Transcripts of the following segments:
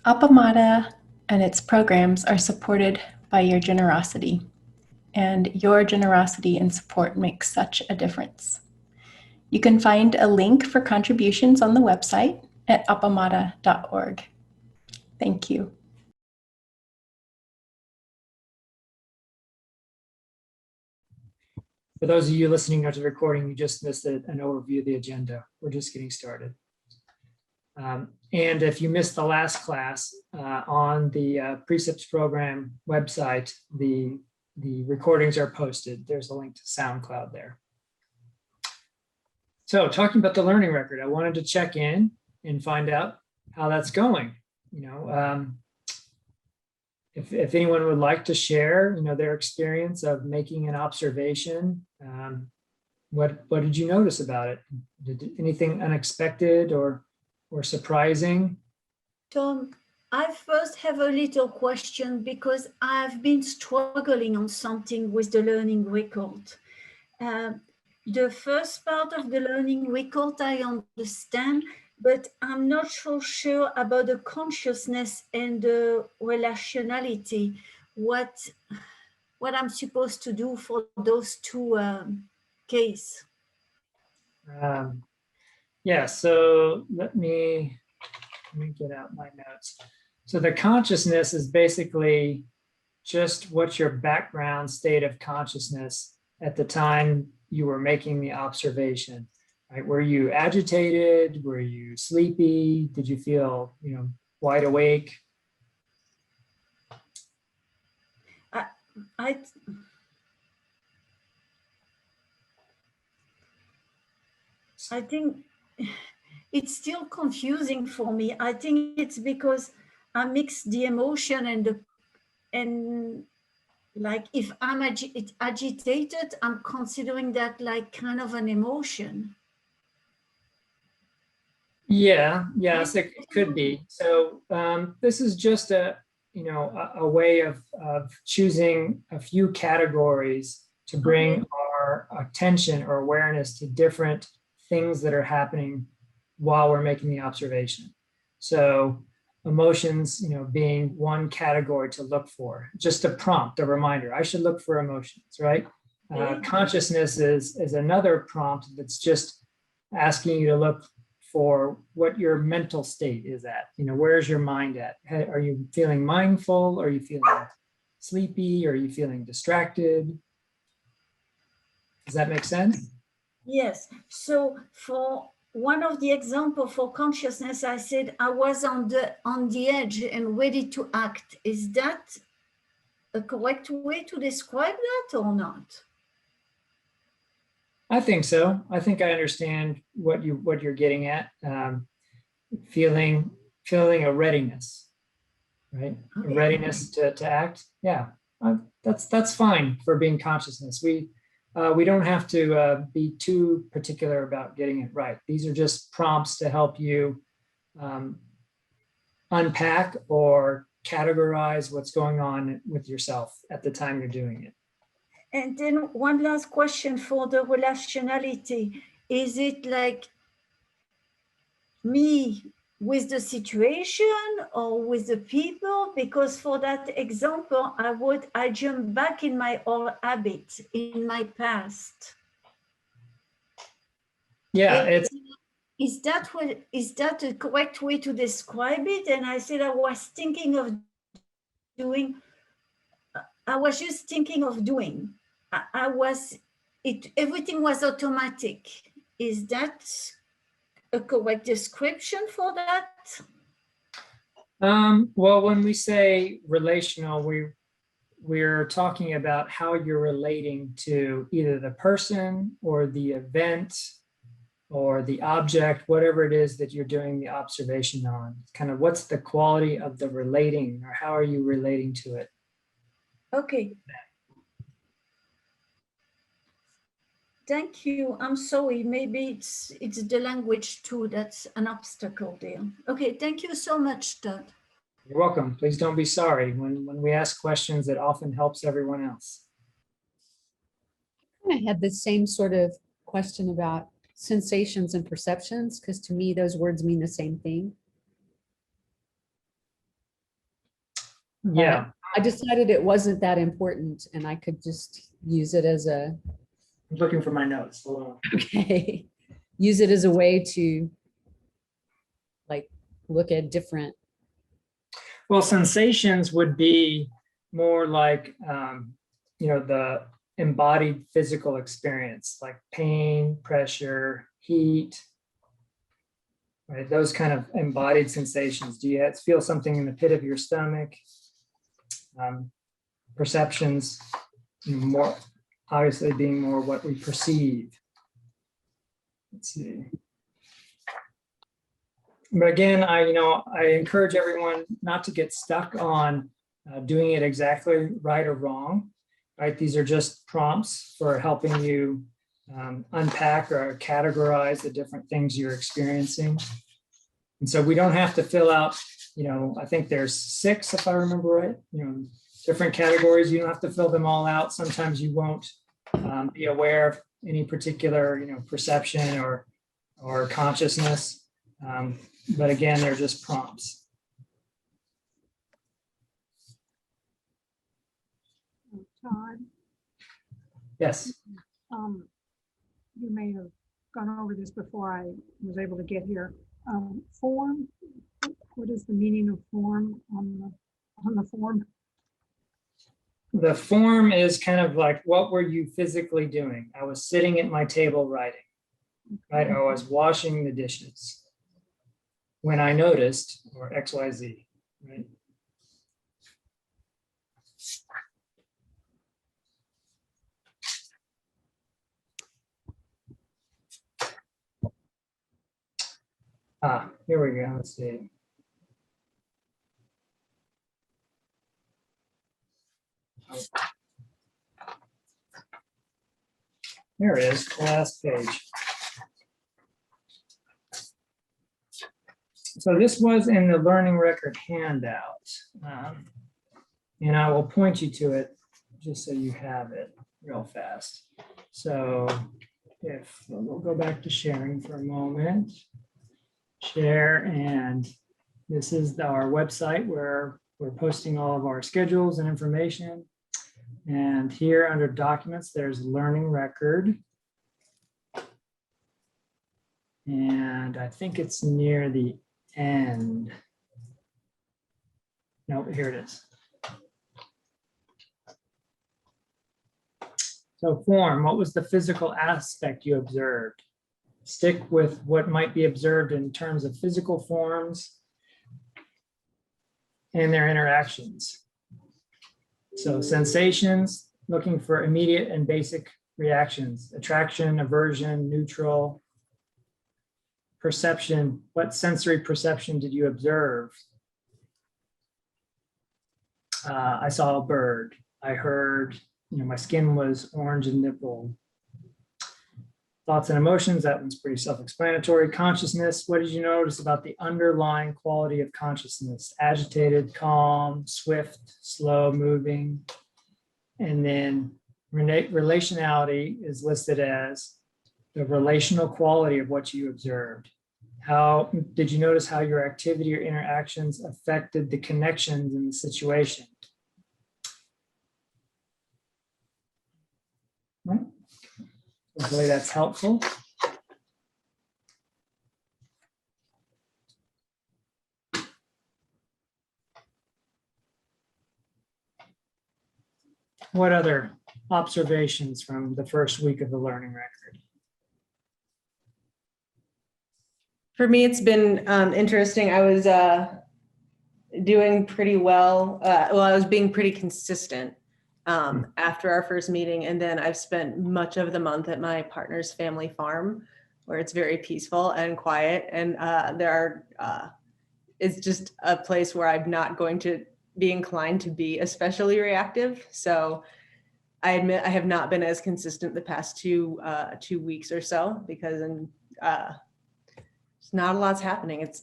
Appamada and its programs are supported by your generosity, and your generosity and support makes such a difference. You can find a link for contributions on the website at appamada.org. Thank you. For those of you listening to the recording, you just missed an overview of the agenda. We're just getting started. And if you missed the last class on the Precepts program website, the recordings are posted. There's a link to SoundCloud there. So talking about the learning record, I wanted to check in and find out how that's going. If anyone would like to share, their experience of making an observation, what did you notice about it? Did anything unexpected or surprising? Tom, I first have a little question because I've been struggling on something with the learning record. The first part of the learning record I understand, but I'm not so sure about the consciousness and the relationality. What I'm supposed to do for those two cases. Yeah, so let me get out my notes. So the consciousness is basically just what's your background state of consciousness at the time you were making the observation, right? Were you agitated? Were you sleepy? Did you feel, wide awake? I think it's still confusing for me. I think it's because I mix the emotion and like if I'm agitated, I'm considering that like kind of an emotion. Yeah, yes, it could be. So this is just a way of choosing a few categories to bring our attention or awareness to different things that are happening while we're making the observation. So emotions, being one category to look for, just a prompt, a reminder, I should look for emotions, right? Consciousness is another prompt that's just asking you to look for what your mental state is at. Where's your mind at? Are you feeling mindful? Are you feeling sleepy? Are you feeling distracted? Does that make sense? Yes. So for one of the examples for consciousness, I said I was on the edge and ready to act. Is that a correct way to describe that or not? I think so. I think I understand what you're getting at. Feeling a readiness, right? Okay. A readiness to act. Yeah, that's fine for being consciousness. We don't have to be too particular about getting it right. These are just prompts to help you unpack or categorize what's going on with yourself at the time you're doing it. And then one last question for the relationality. Is it like me with the situation or with the people? Because for that example, I jump back in my old habit, in my past. Yeah, is that the correct way to describe it? And I said I was thinking of doing. I was just thinking of doing. Everything was automatic. Is that a correct description for that? Well, when we say relational, we're talking about how you're relating to either the person or the event or the object, whatever it is that you're doing the observation on. Kind of what's the quality of the relating, or how are you relating to it? Okay. Thank you. I'm sorry. Maybe it's the language too that's an obstacle there. Okay. Thank you so much, Todd. You're welcome. Please don't be sorry. When we ask questions, it often helps everyone else. I had the same sort of question about sensations and perceptions, because to me, those words mean the same thing. Yeah, I decided it wasn't that important and I could just use it as a, I'm looking for my notes. Hold on. okay, use it as a way to like look at different. Well, sensations would be more like, the embodied physical experience, like pain, pressure, heat, right? Those kind of embodied sensations. Do you feel something in the pit of your stomach? Perceptions, more obviously being more what we perceive. Let's see. But again, I encourage everyone not to get stuck on doing it exactly right or wrong, right? These are just prompts for helping you unpack or categorize the different things you're experiencing. And so we don't have to fill out, I think there's 6, if I remember right, different categories. You don't have to fill them all out. Sometimes you won't be aware of any particular, perception or consciousness. But again, they're just prompts. Todd, Yes. you may have gone over this before I was able to get here. Form, what is the meaning of form on the form? The form is kind of like, what were you physically doing? I was sitting at my table writing, right? I was washing the dishes when I noticed, or XYZ, right? Here we go. Let's see. There it is, the last page. So this was in the learning record handout. And I will point you to it just so you have it real fast. So if we'll go back to sharing for a moment. Share, and this is our website where we're posting all of our schedules and information. And here under documents, there's learning record. And I think it's near the end. No, here it is. So form, what was the physical aspect you observed? Stick with what might be observed in terms of physical forms and their interactions. So sensations, looking for immediate and basic reactions, attraction, aversion, neutral. Perception, what sensory perception did you observe? I saw a bird. I heard, my skin was orange and nipple. Thoughts and emotions, that one's pretty self-explanatory. Consciousness, what did you notice about the underlying quality of consciousness? Agitated, calm, swift, slow moving. And then relationality is listed as the relational quality of what you observed. How did you notice how your activity or interactions affected the connections in the situation? Right. Hopefully that's helpful. What other observations from the first week of the learning record? For me, it's been interesting. I was doing pretty well. I was being pretty consistent after our first meeting. And then I've spent much of the month at my partner's family farm where it's very peaceful and quiet. And it's just a place where I'm not going to be inclined to be especially reactive. So I admit I have not been as consistent the past 2 weeks or so because it's not a lot's happening. It's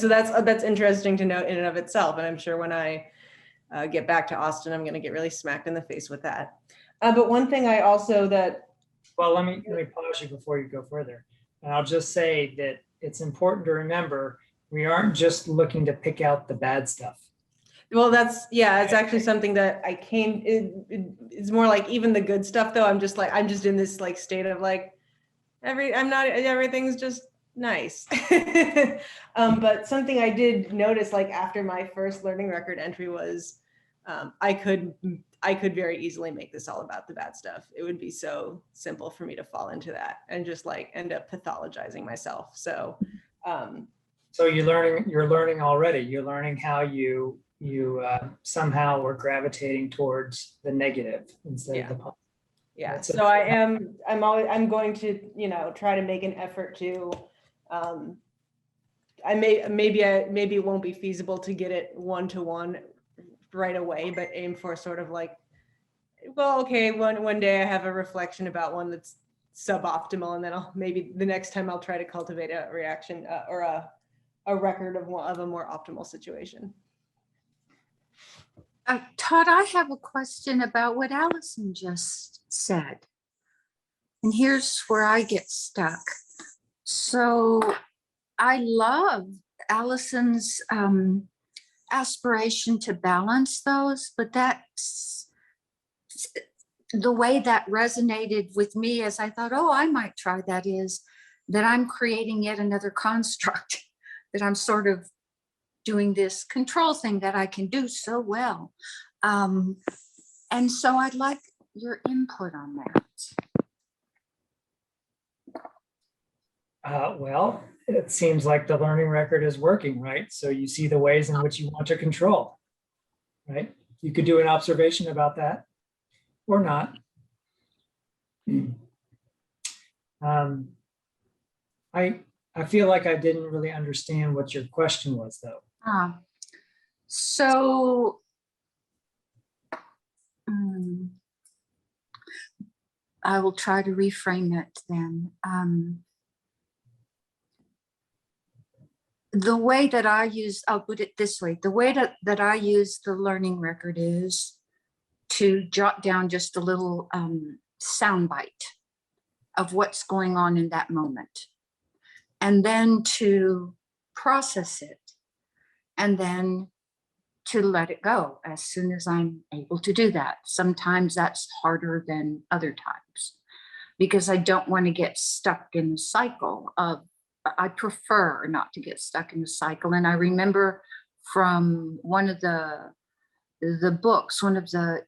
so that's interesting to note in and of itself. And I'm sure when I get back to Austin, I'm going to get really smacked in the face with that. But one thing I also Well, let me pause you before you go further. And I'll just say that it's important to remember we aren't just looking to pick out the bad stuff. Well, yeah, it's actually something that it's more like even the good stuff though. I'm just in this like state of like, everything's just nice. But something I did notice like after my first learning record entry was, I could very easily make this all about the bad stuff. It would be so simple for me to fall into that and just like end up pathologizing myself. So, so you're learning already. You're learning how you somehow were gravitating towards the negative instead of the positive. Yeah. So I'm going to, try to make an effort to, maybe it won't be feasible to get it one-to-one right away, but aim for sort of like, well, okay, one day I have a reflection about one that's suboptimal, and then maybe the next time I'll try to cultivate a reaction or a record of a more optimal situation. Todd, I have a question about what Allison just said. And here's where I get stuck. So I love Allison's aspiration to balance those, but that's the way that resonated with me as I thought, oh, I might try that, is that I'm creating yet another construct, that I'm sort of doing this control thing that I can do so well. And so I'd like your input on that. Well, it seems like the learning record is working, right? So you see the ways in which you want to control, right? You could do an observation about that or not. I feel like I didn't really understand what your question was, though. So I will try to reframe it then. The way that I use, I'll put it this way, the way that I use the learning record is to jot down just a little soundbite of what's going on in that moment, and then to process it, and then to let it go as soon as I'm able to do that. Sometimes that's harder than other times because I don't want to get stuck in the cycle of, I prefer not to get stuck in the cycle. And I remember from one of the books, one of the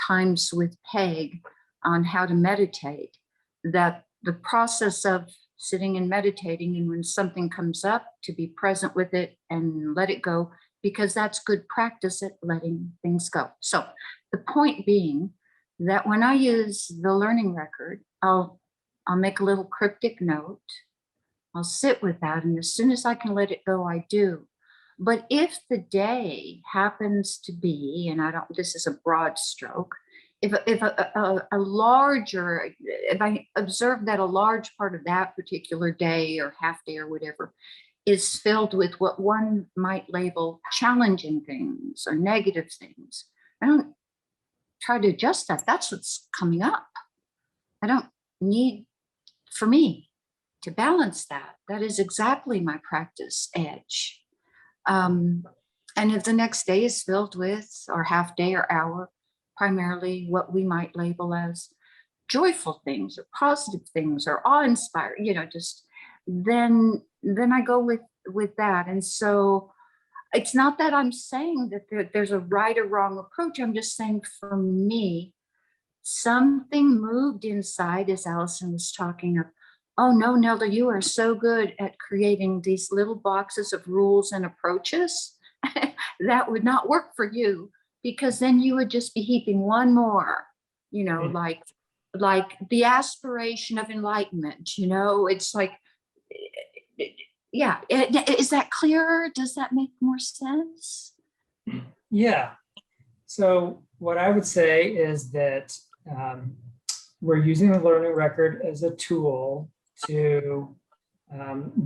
times with Peg on how to meditate, that the process of sitting and meditating, and when something comes up, to be present with it and let it go, because that's good practice at letting things go. So the point being that when I use the learning record, I'll make a little cryptic note. I'll sit with that, and as soon as I can let it go, I do. But if the day happens to be, and this is a broad stroke, if I observe that a large part of that particular day or half day or whatever is filled with what one might label challenging things or negative things, I don't try to adjust that. That's what's coming up. I don't need, for me, to balance that. That is exactly my practice edge. And if the next day is filled with, or half day or hour, primarily what we might label as joyful things or positive things or awe-inspiring, just then I go with that. And so it's not that I'm saying that there's a right or wrong approach. I'm just saying, for me, something moved inside as Allison was talking of, oh no, Nelda, you are so good at creating these little boxes of rules and approaches. That would not work for you, because then you would just be heaping one more, like the aspiration of enlightenment, it's like, yeah. Is that clearer? Does that make more sense? Yeah. So what I would say is that we're using the learning record as a tool to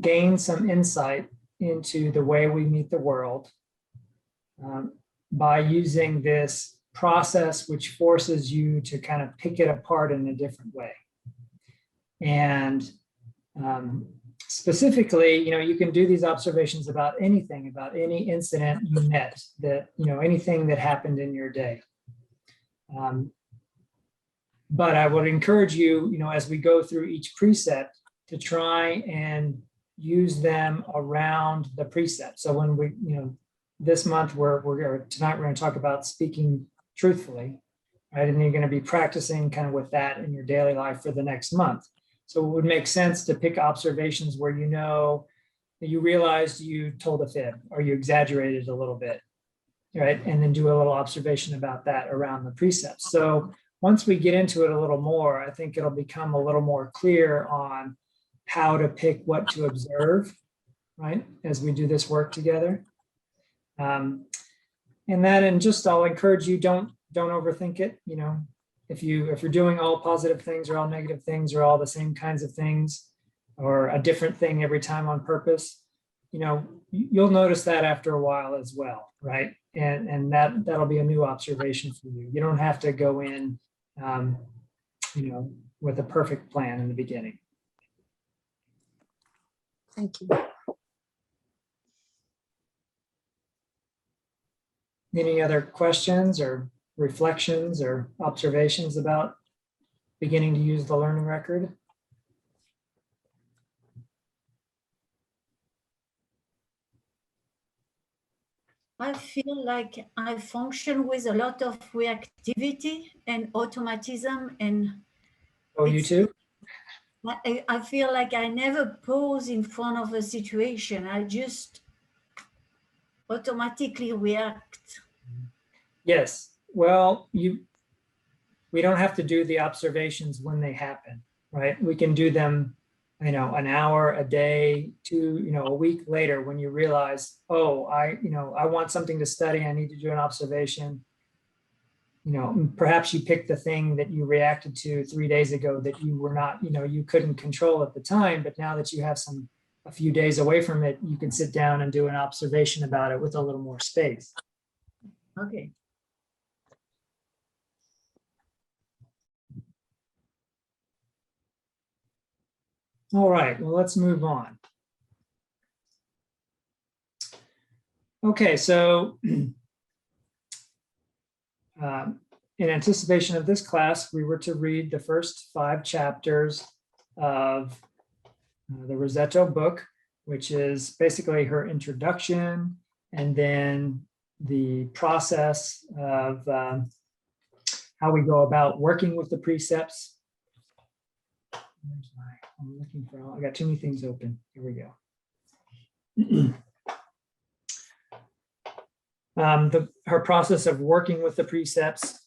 gain some insight into the way we meet the world by using this process, which forces you to kind of pick it apart in a different way. And specifically, you can do these observations about anything, about any incident you met, that, anything that happened in your day. But I would encourage you, as we go through each precept, to try and use them around the precept. So when we, this month tonight we're going to talk about speaking truthfully, right? And you're going to be practicing kind of with that in your daily life for the next month. So it would make sense to pick observations where that you realized you told a fib or you exaggerated a little bit, right? And then do a little observation about that around the precepts. So once we get into it a little more, I think it'll become a little more clear on how to pick what to observe, right? As we do this work together. And just I'll encourage you, don't overthink it. If you're doing all positive things or all negative things or all the same kinds of things or a different thing every time on purpose, you'll notice that after a while as well, right? And that'll be a new observation for you. You don't have to go in, with a perfect plan in the beginning. Thank you. Any other questions or reflections or observations about beginning to use the learning record? I feel like I function with a lot of reactivity and automatism, and Oh, you too? I feel like I never pause in front of a situation. I just automatically react. Yes. Well, we don't have to do the observations when they happen, right? We can do them, an hour, a day, a week later when you realize, oh, I want something to study. I need to do an observation. Perhaps you picked the thing that you reacted to 3 days ago that you were not, you couldn't control at the time, but now that you have a few days away from it, you can sit down and do an observation about it with a little more space. Okay. All right, well, let's move on. Okay, so in anticipation of this class, we were to read the first 5 chapters of the Rossetto book, which is basically her introduction, and then the process of how we go about working with the precepts. I'm looking for, I got too many things open. Here we go. Her process of working with the precepts.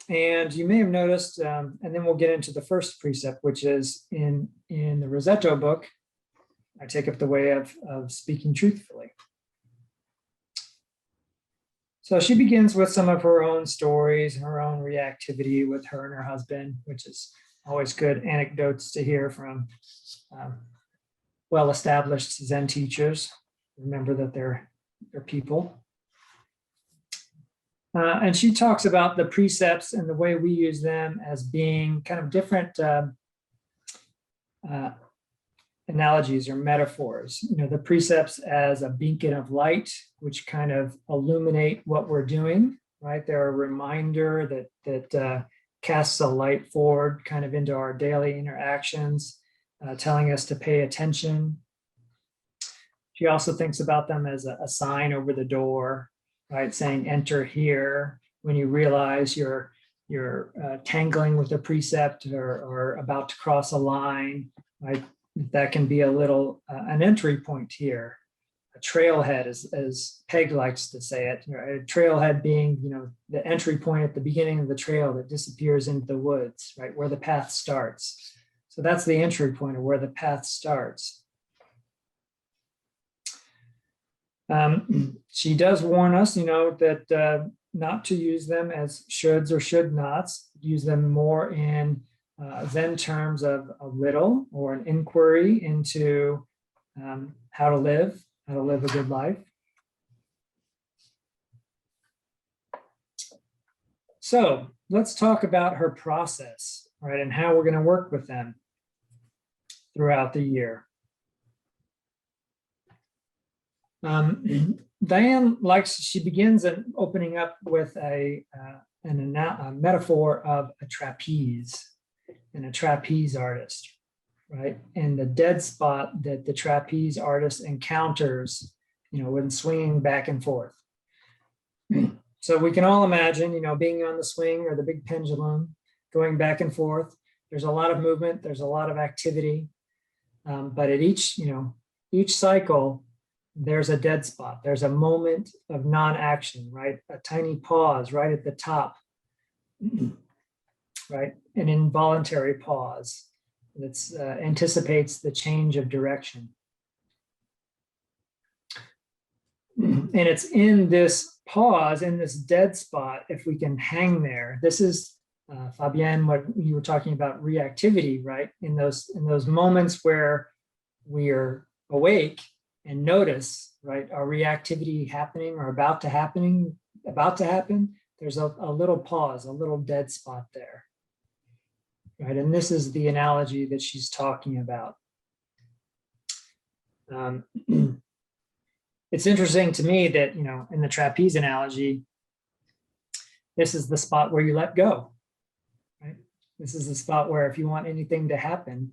And you may have noticed, and then we'll get into the first precept, which is in the Rossetto book, I take up the way of speaking truthfully. So she begins with some of her own stories and her own reactivity with her and her husband, which is always good anecdotes to hear from well-established Zen teachers. Remember that they're people. And she talks about the precepts and the way we use them as being kind of different analogies or metaphors. The precepts as a beacon of light, which kind of illuminate what we're doing, right? They're a reminder that casts a light forward kind of into our daily interactions, telling us to pay attention. She also thinks about them as a sign over the door, right? Saying, enter here, when you realize you're tangling with a precept or about to cross a line, right? That can be a little, an entry point here. A trailhead, as Peg likes to say it, a trailhead being, the entry point at the beginning of the trail that disappears into the woods, right? Where the path starts. So that's the entry point of where the path starts. She does warn us, that not to use them as shoulds or should nots, use them more in Zen terms of a riddle or an inquiry into how to live a good life. So let's talk about her process, right, and how we're going to work with them. throughout the year. Diane she begins opening up with a metaphor of a trapeze and a trapeze artist, right? And the dead spot that the trapeze artist encounters, when swinging back and forth. So we can all imagine, being on the swing or the big pendulum, going back and forth. There's a lot of movement, there's a lot of activity, but at each cycle, there's a dead spot. There's a moment of non-action, right? A tiny pause right at the top, right? An involuntary pause that anticipates the change of direction. And it's in this pause, in this dead spot, if we can hang there. This is, Fabienne, what you were talking about, reactivity, right? In those moments where we are awake and notice, right, our reactivity happening or about to happen, there's a little pause, a little dead spot there, right? And this is the analogy that she's talking about. It's interesting to me that, in the trapeze analogy, this is the spot where you let go, right? This is the spot where if you want anything to happen,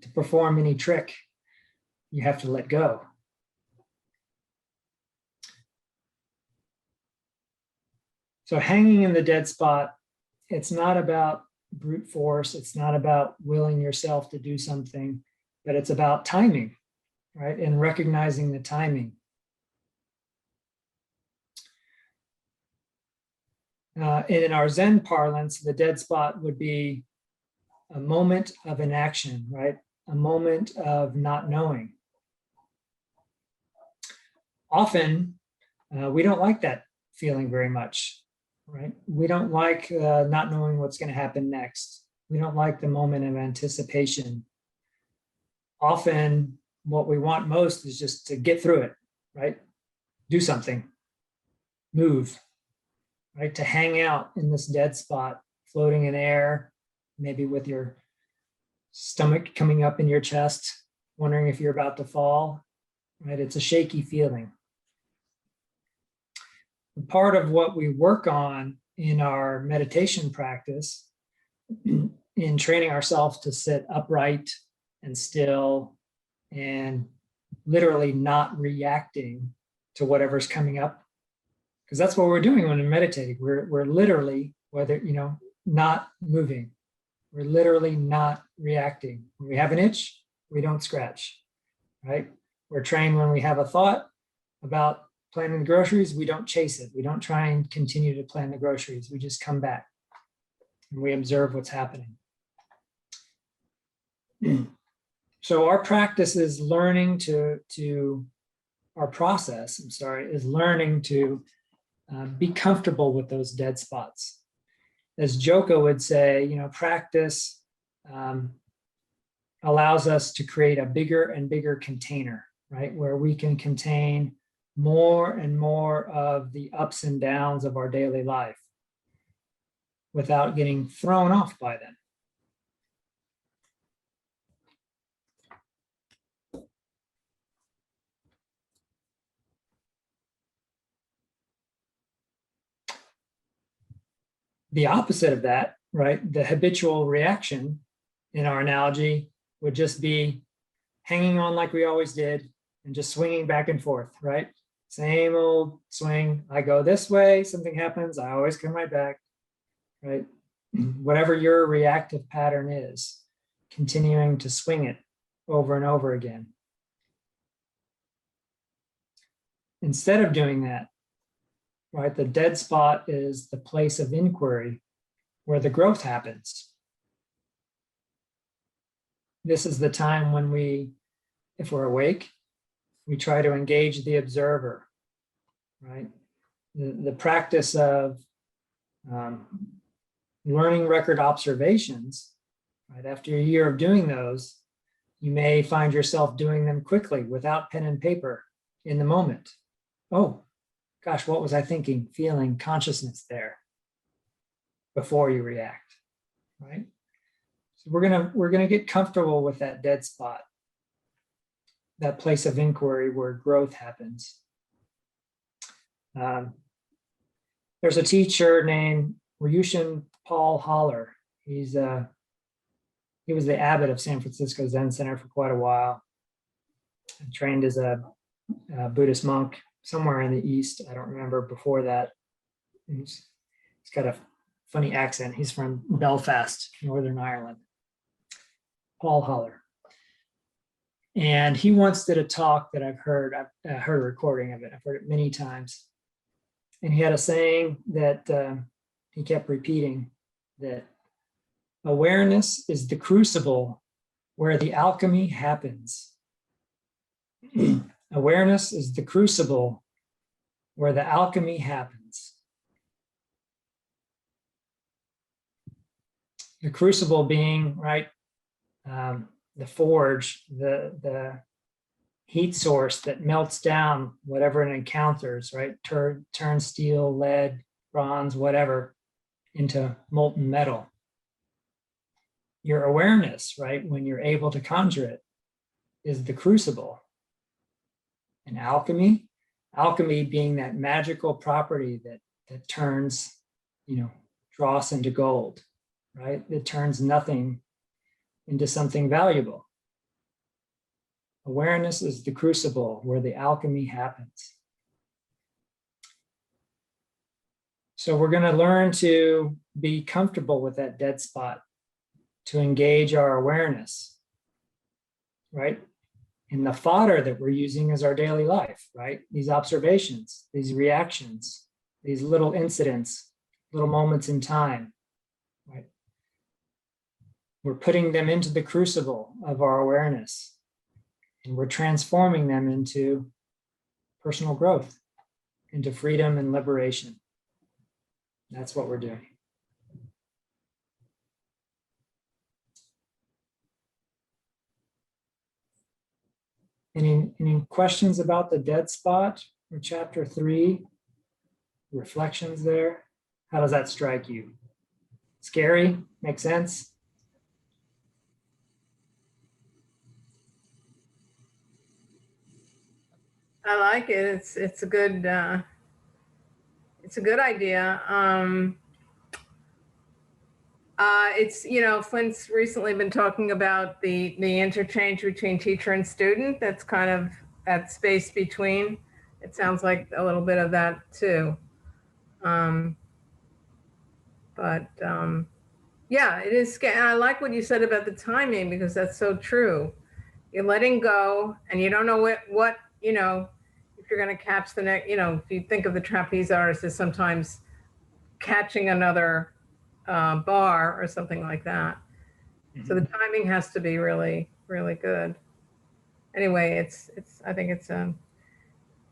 to perform any trick, you have to let go. So hanging in the dead spot, it's not about brute force. It's not about willing yourself to do something, but it's about timing, right? And recognizing the timing. In our Zen parlance, the dead spot would be a moment of inaction, right? A moment of not knowing. Often, we don't like that feeling very much, right? We don't like not knowing what's going to happen next. We don't like the moment of anticipation. Often, what we want most is just to get through it, right? Do something, move, right? To hang out in this dead spot, floating in air, maybe with your stomach coming up in your chest, wondering if you're about to fall, right? It's a shaky feeling. Part of what we work on in our meditation practice, in training ourselves to sit upright and still and literally not reacting to whatever's coming up, because that's what we're doing when we're meditating. We're literally, not moving. We're literally not reacting. When we have an itch, we don't scratch, right? We're trained when we have a thought about planning the groceries, we don't chase it. We don't try and continue to plan the groceries. We just come back and we observe what's happening. So our practice is learning our process, is learning to be comfortable with those dead spots. As Joko would say, practice allows us to create a bigger and bigger container, right? Where we can contain more and more of the ups and downs of our daily life without getting thrown off by them. The opposite of that, right? The habitual reaction in our analogy would just be hanging on like we always did and just swinging back and forth, right? Same old swing. I go this way, something happens, I always come right back, right? Whatever your reactive pattern is, continuing to swing it over and over again. Instead of doing that, right, the dead spot is the place of inquiry where the growth happens. This is the time when if we're awake, we try to engage the observer, right? The practice of learning record observations, right? After a year of doing those, you may find yourself doing them quickly without pen and paper in the moment. Oh, gosh, what was I thinking, feeling, consciousness there before you react, right? So we're gonna get comfortable with that dead spot, that place of inquiry where growth happens. There's a teacher named Ryushin Paul Holler. He was the abbot of San Francisco Zen Center for quite a while. Trained as a Buddhist monk somewhere in the East. I don't remember before that. He's got a funny accent. He's from Belfast, Northern Ireland. Paul Holler. And he once did a talk that I've heard a recording of it. I've heard it many times. And he had a saying that he kept repeating, that awareness is the crucible where the alchemy happens. Awareness is the crucible where the alchemy happens. The crucible being, right, the forge, the heat source that melts down whatever it encounters, right? Turn steel, lead, bronze, whatever, into molten metal. Your awareness, right, when you're able to conjure it, is the crucible. And alchemy being that magical property that turns, dross into gold, right? It turns nothing into something valuable. Awareness is the crucible where the alchemy happens. So we're going to learn to be comfortable with that dead spot, to engage our awareness, right? In the fodder that we're using as our daily life, right? These observations, these reactions, these little incidents, little moments in time, right? We're putting them into the crucible of our awareness, and we're transforming them into personal growth, into freedom and liberation. That's what we're doing. Any questions about the dead spot or chapter 3? Reflections there? How does that strike you? Scary? Make sense? I like it. It's a good idea. Flint's recently been talking about the interchange between teacher and student. That's kind of that space between. It sounds like a little bit of that too. Yeah, it is scary. I like what you said about the timing, because that's so true. You're letting go, and you don't know what if you're going to catch the next. If you think of the trapeze artist as sometimes catching another bar or something like that. So the timing has to be really, really good. Anyway, I think it's an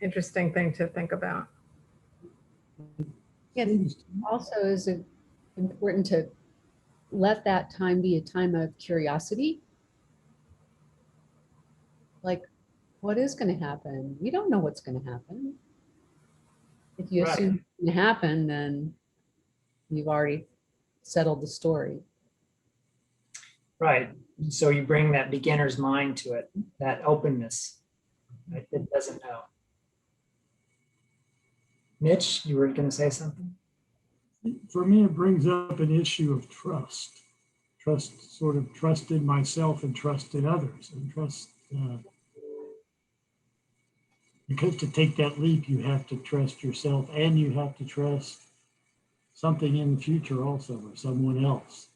interesting thing to think about. Yeah, also is important to let that time be a time of curiosity. Like, what is going to happen? We don't know what's going to happen. If you assume it's going to happen, then you've already settled the story. Right. So you bring that beginner's mind to it, that openness, right, that doesn't know. Mitch, you were going to say something? For me, it brings up an issue of trust. Sort of trust in myself and trust in others, and trust. Because to take that leap, you have to trust yourself, and you have to trust something in the future also, or someone else.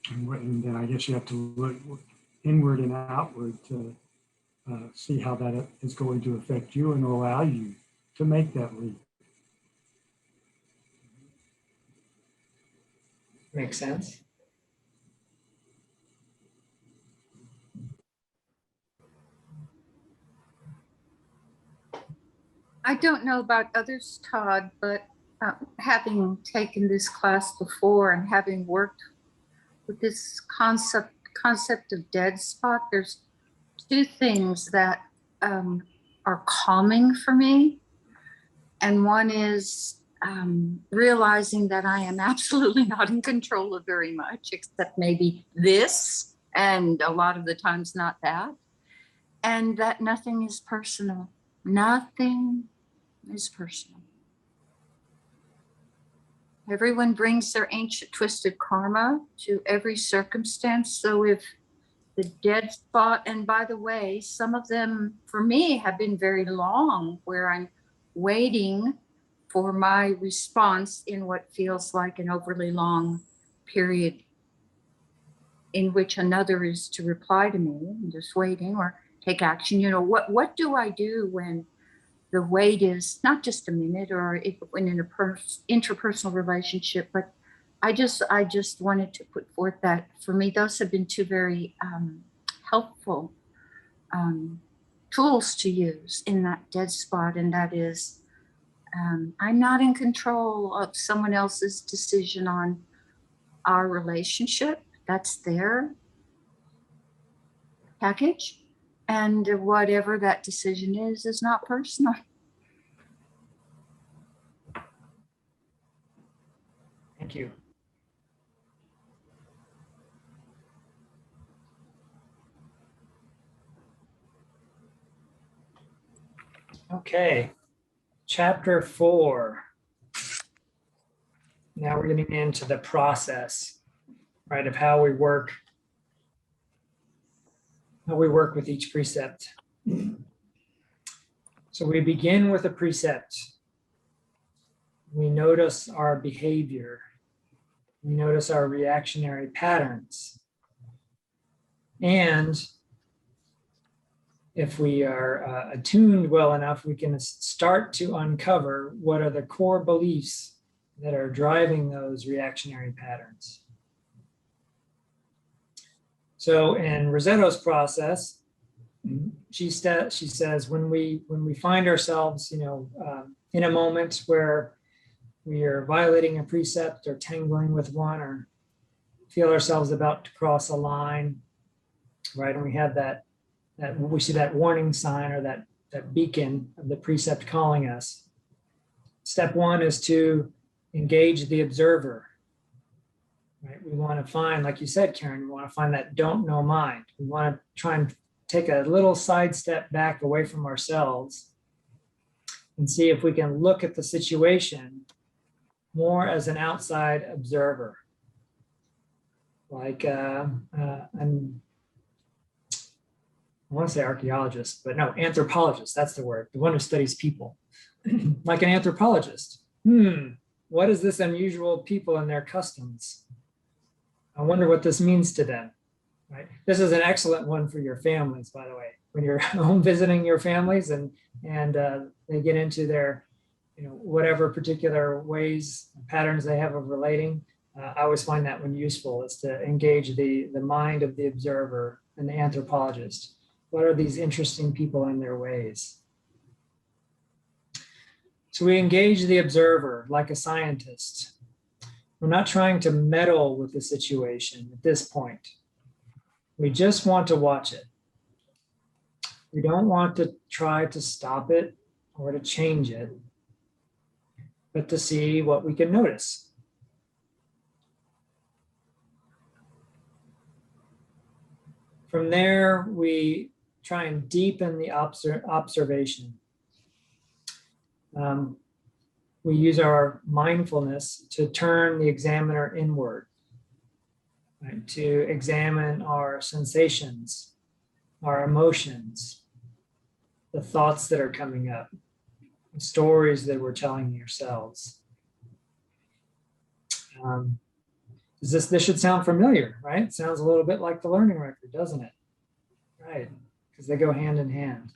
And then I guess you have to look inward and outward to see how that is going to affect you and allow you to make that leap. Makes sense. I don't know about others, Todd, but having taken this class before and having worked with this concept of dead spot, there's two things that are calming for me. And one is realizing that I am absolutely not in control of very much, except maybe this, and a lot of the times not that, and that nothing is personal. Nothing is personal. Everyone brings their ancient twisted karma to every circumstance. So if the dead spot, and by the way, some of them for me have been very long, where I'm waiting for my response in what feels like an overly long period in which another is to reply to me, and just waiting or take action. You know, what do I do when the wait is not just a minute, or when in a interpersonal relationship, but I just wanted to put forth that for me, those have been two very helpful tools to use in that dead spot. And that is, I'm not in control of someone else's decision on our relationship. That's their package. And whatever that decision is not personal. Thank you. Okay, chapter 4. Now we're getting into the process, right, of how we work with each precept. So we begin with a precept. We notice our behavior. We notice our reactionary patterns. And if we are attuned well enough, we can start to uncover what are the core beliefs that are driving those reactionary patterns. So in Rosetto's process, she says when we find ourselves, in a moment where we are violating a precept or tangling with one, or feel ourselves about to cross a line, right? And we have that we see that warning sign, or that beacon of the precept calling us. Step 1 is to engage the observer, right? We want to find, like you said, Karen, we want to find that don't know mind. We want to try and take a little side step back away from ourselves and see if we can look at the situation more as an outside observer, like I want to say archaeologist, but no, anthropologist, that's the word, the one who studies people. Like an anthropologist. What is this unusual people and their customs? I wonder what this means to them, right? This is an excellent one for your families, by the way. When you're home visiting your families and they get into their, whatever particular ways, patterns they have of relating, I always find that one useful, is to engage the mind of the observer and the anthropologist. What are these interesting people in their ways? So we engage the observer like a scientist. We're not trying to meddle with the situation at this point. We just want to watch it. We don't want to try to stop it or to change it, but to see what we can notice. From there, we try and deepen the observation. We use our mindfulness to turn the examiner inward, right? To examine our sensations, our emotions, the thoughts that are coming up, the stories that we're telling ourselves. This should sound familiar, right? It sounds a little bit like the learning record, doesn't it? Right, because they go hand in hand.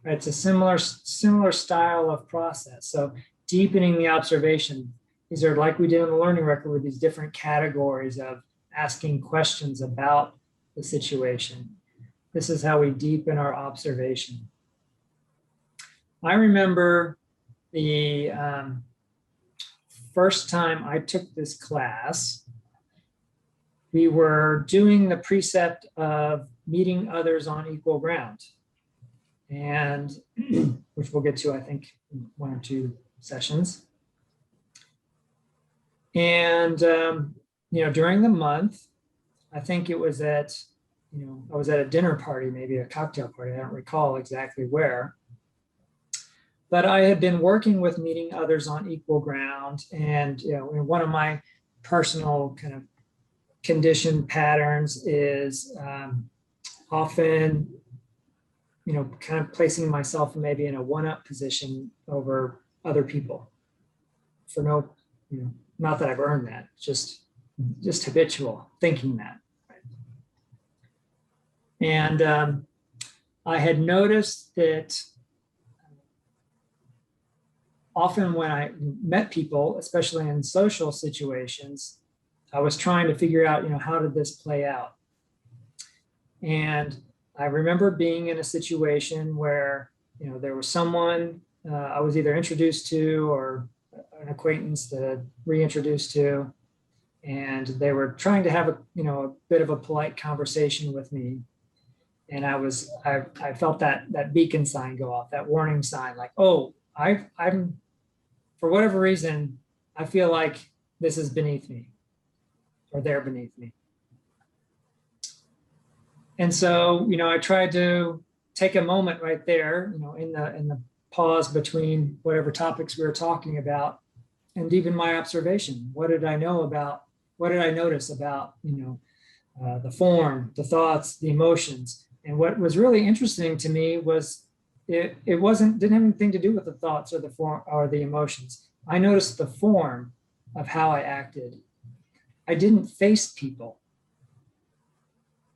Right, it's a similar style of process. So deepening the observation. These are like we did in the learning record, with these different categories of asking questions about the situation. This is how we deepen our observation. I remember the first time I took this class, we were doing the precept of meeting others on equal ground, and which we'll get to, I think, in 1 or 2 sessions. And, during the month, I think it was at, I was at a dinner party, maybe a cocktail party. I don't recall exactly where. But I had been working with meeting others on equal ground. And, one of my personal kind of conditioned patterns is often, kind of placing myself maybe in a one-up position over other people for no, not that I've earned that, just habitual thinking that. And I had noticed that often when I met people, especially in social situations, I was trying to figure out, how did this play out? And I remember being in a situation where, there was someone I was either introduced to or an acquaintance that I'd reintroduced to, and they were trying to have a bit of a polite conversation with me. And I felt that beacon sign go off, that warning sign, like, oh, I'm for whatever reason, I feel like this is beneath me or they're beneath me. And so, I tried to take a moment right there, in the pause between whatever topics we were talking about, and deepen my observation. What did I notice about, the form, the thoughts, the emotions? And what was really interesting to me was didn't have anything to do with the thoughts or the form or the emotions. I noticed the form of how I acted. I didn't face people.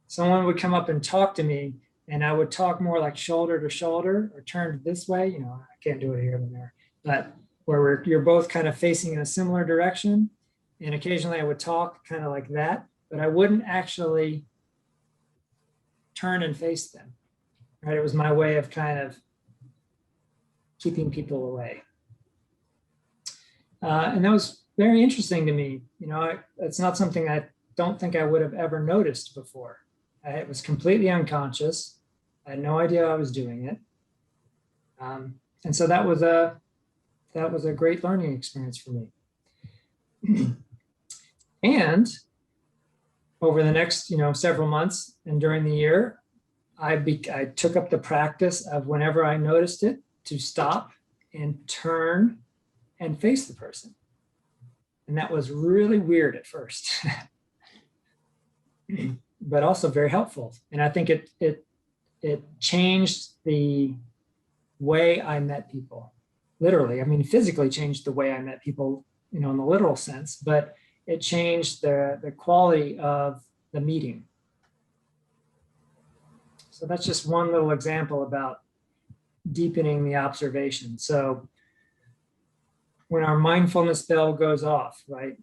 Someone would come up and talk to me, and I would talk more like shoulder to shoulder or turned this way. I can't do it here and there, but where you're both kind of facing in a similar direction. And occasionally I would talk kind of like that, but I wouldn't actually turn and face them. Right? It was my way of kind of keeping people away. And that was very interesting to me. It's not something I don't think I would have ever noticed before. It was completely unconscious. I had no idea I was doing it. And so that was a great learning experience for me. And over the next, several months and during the year, I took up the practice of whenever I noticed it to stop and turn and face the person. And that was really weird at first, but also very helpful. And I think it changed the way I met people. Literally, physically changed the way I met people, in the literal sense, but it changed the quality of the meeting. So that's just one little example about deepening the observation. So when our mindfulness bell goes off, right?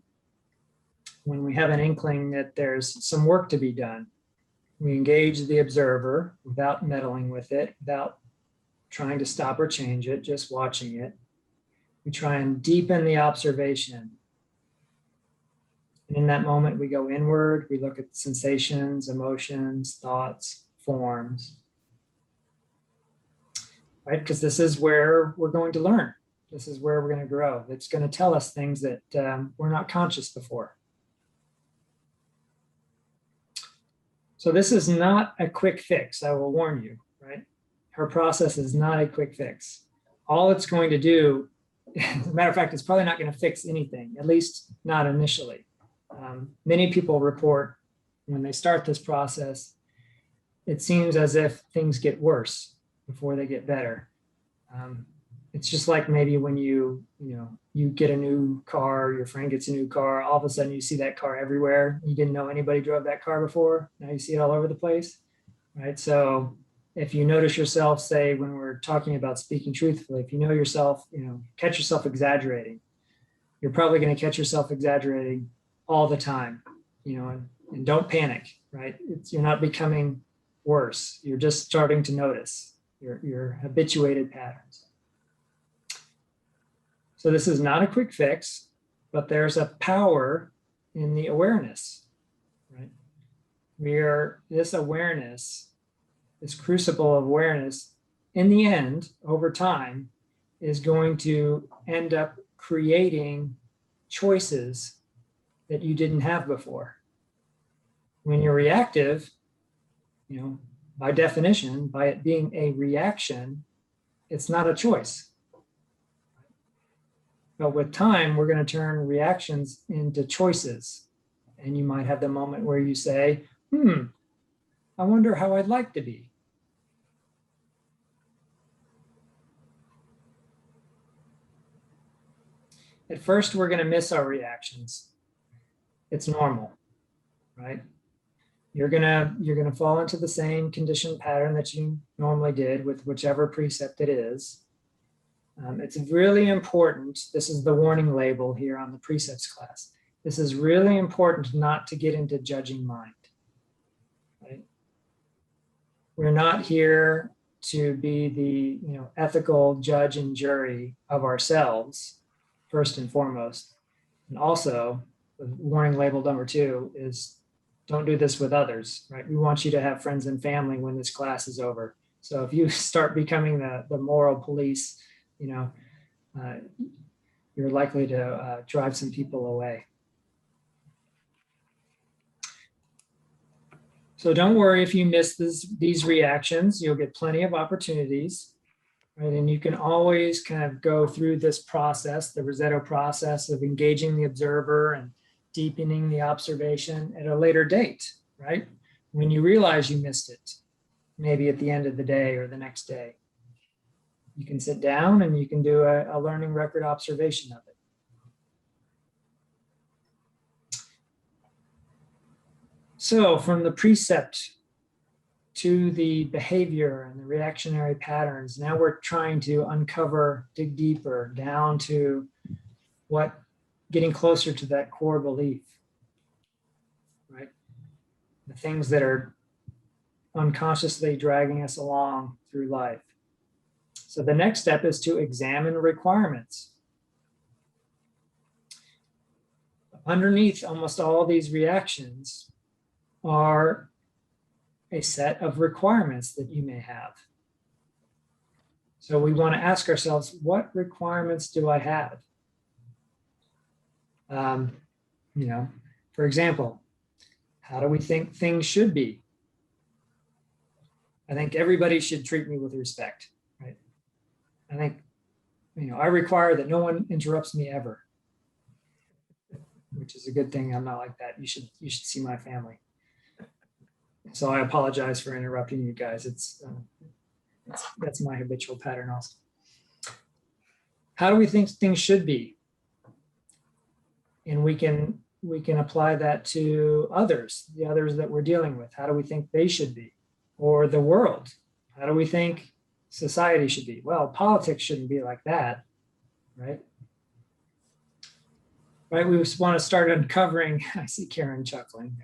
When we have an inkling that there's some work to be done, we engage the observer without meddling with it, without trying to stop or change it, just watching it. We try and deepen the observation. And in that moment, we go inward, we look at sensations, emotions, thoughts, forms, right? Because this is where we're going to learn. This is where we're going to grow. It's going to tell us things that we're not conscious before. So this is not a quick fix, I will warn you, right? Her process is not a quick fix. All it's going to do, as a matter of fact, it's probably not going to fix anything, at least not initially. Many people report when they start this process, it seems as if things get worse before they get better. It's just like maybe when you get a new car, your friend gets a new car, all of a sudden you see that car everywhere. You didn't know anybody drove that car before. Now you see it all over the place, right? So if you notice yourself, say, when we're talking about speaking truthfully, if you know yourself, catch yourself exaggerating, you're probably going to catch yourself exaggerating all the time, and don't panic, right? You're not becoming worse. You're just starting to notice your habituated patterns. So this is not a quick fix, but there's a power in the awareness, right? This awareness, this crucible of awareness, in the end, over time, is going to end up creating choices that you didn't have before. When you're reactive, you know, by definition, by it being a reaction, it's not a choice. But with time, we're going to turn reactions into choices. And you might have the moment where you say, I wonder how I'd like to be. At first, we're going to miss our reactions. It's normal, right? You're gonna fall into the same conditioned pattern that you normally did with whichever precept it is. It's really important. This is the warning label here on the precepts class. This is really important not to get into judging mind. Right? We're not here to be the ethical judge and jury of ourselves, first and foremost. And also, the warning label number 2 is don't do this with others, right? We want you to have friends and family when this class is over. So if you start becoming the moral police, you're likely to drive some people away. So don't worry if you miss these reactions. You'll get plenty of opportunities, right? And you can always kind of go through this process, the Rosetto process of engaging the observer and deepening the observation at a later date, right? When you realize you missed it, maybe at the end of the day or the next day. You can sit down and you can do a learning record observation of it. So from the precept to the behavior and the reactionary patterns, now we're trying to dig deeper down to getting closer to that core belief, right? The things that are unconsciously dragging us along through life. So the next step is to examine requirements. Underneath almost all these reactions are a set of requirements that you may have. So we want to ask ourselves, what requirements do I have? For example, how do we think things should be? I think everybody should treat me with respect, right? I think, I require that no one interrupts me ever, which is a good thing. I'm not like that. You should see my family. So I apologize for interrupting you guys. That's my habitual pattern also. How do we think things should be? And we can apply that to others, the others that we're dealing with. How do we think they should be? Or the world? How do we think society should be? Well, politics shouldn't be like that, right? Right, we want to start uncovering, I see Karen chuckling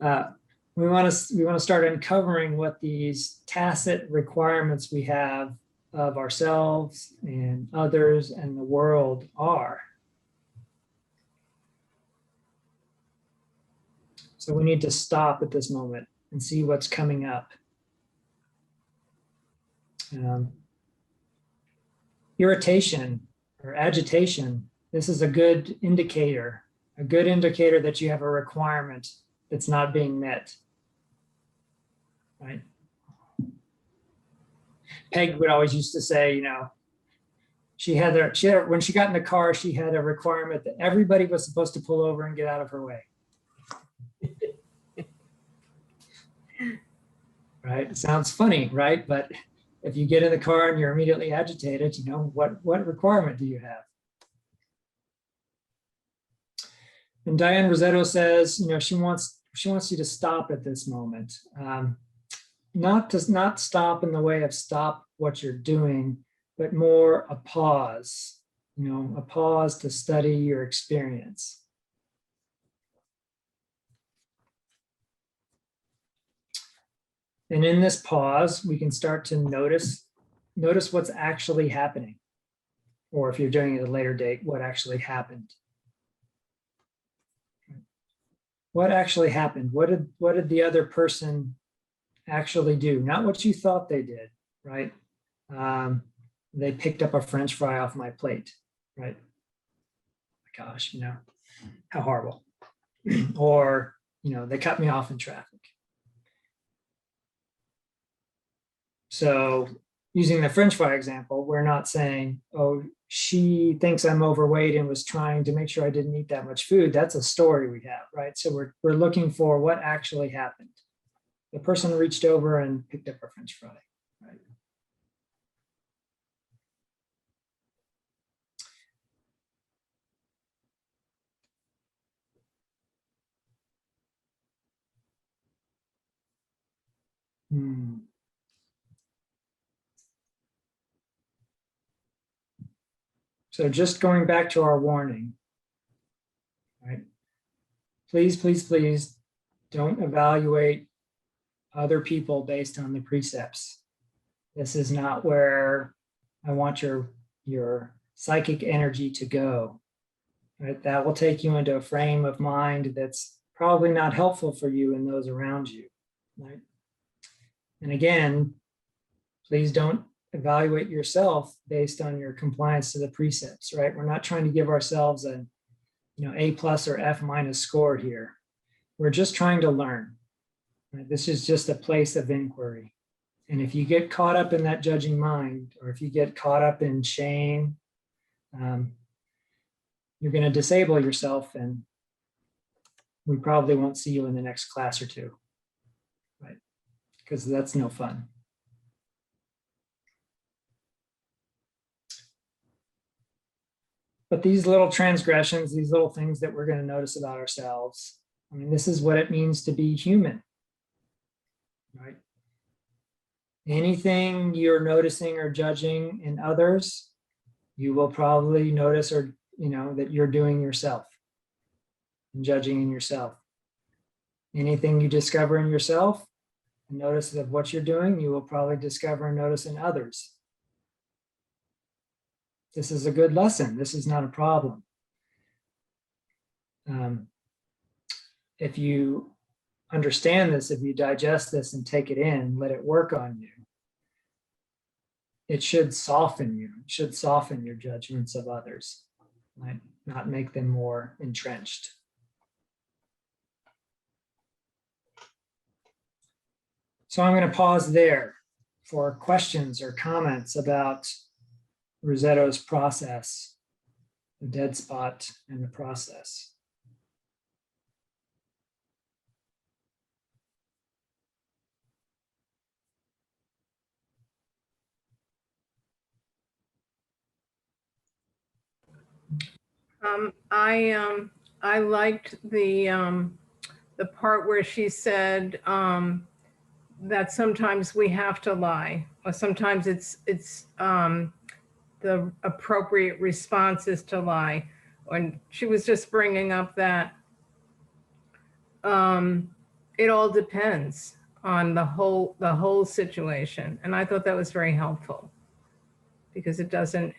there. We want to start uncovering what these tacit requirements we have of ourselves and others and the world are. So we need to stop at this moment and see what's coming up. Irritation or agitation, this is a good indicator that you have a requirement that's not being met, right? Peg would always used to say, when she got in the car, she had a requirement that everybody was supposed to pull over and get out of her way. Right? It sounds funny, right? But if you get in the car and you're immediately agitated, what requirement do you have? And Diane Rosetto says, she wants you to stop at this moment. Not stop in the way of stop what you're doing, but more a pause, a pause to study your experience. And in this pause, we can start to notice what's actually happening. Or if you're doing it at a later date, what actually happened. What actually happened? What did the other person actually do? Not what you thought they did, right? They picked up a French fry off my plate, right? Gosh, How horrible. Or, they cut me off in traffic. So using the French fry example, we're not saying, oh, she thinks I'm overweight and was trying to make sure I didn't eat that much food. That's a story we have, right? So we're looking for what actually happened. The person reached over and picked up a French fry, right? So just going back to our warning, right? Please, please, please don't evaluate other people based on the precepts. This is not where I want your psychic energy to go, right? That will take you into a frame of mind that's probably not helpful for you and those around you, right? And again, please don't evaluate yourself based on your compliance to the precepts, right? We're not trying to give ourselves a A+ or F- score here. We're just trying to learn. Right? This is just a place of inquiry. And if you get caught up in that judging mind, or if you get caught up in shame, you're going to disable yourself, and we probably won't see you in the next class or two, right? Because that's no fun. But these little transgressions, these little things that we're going to notice about ourselves, I mean, this is what it means to be human, right? Anything you're noticing or judging in others, you will probably notice or, that you're doing yourself and judging in yourself. Anything you discover in yourself and notice of what you're doing, you will probably discover and notice in others. This is a good lesson. This is not a problem. If you understand this, if you digest this and take it in, let it work on you, it should soften you. It should soften your judgments of others, right? Not make them more entrenched. So I'm going to pause there for questions or comments about Rosetto's process, the dead spot and the process. I liked the part where she said that sometimes we have to lie, or sometimes it's the appropriate response is to lie. And she was just bringing up that it all depends on the whole situation, and I thought that was very helpful, because it doesn't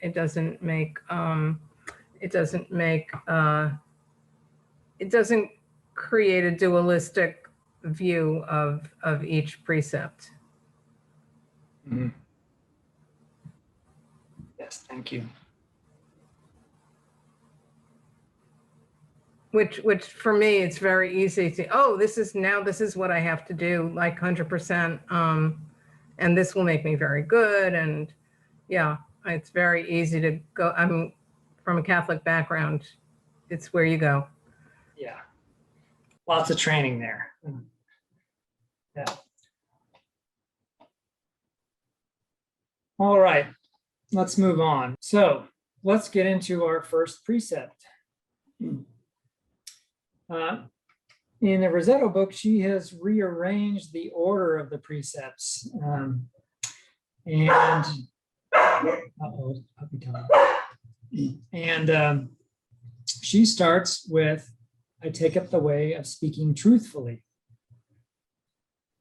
create a dualistic view of each precept. Mm-hmm. Yes, thank you. Which for me, it's very easy to, oh, this is what I have to do, like 100%, and this will make me very good. And yeah, it's very easy to go. I'm from a Catholic background. It's where you go. Yeah. Lots of training there. Yeah. All right, let's move on. So let's get into our first precept. In the Rosetto book, she has rearranged the order of the precepts. She starts with, I take up the way of speaking truthfully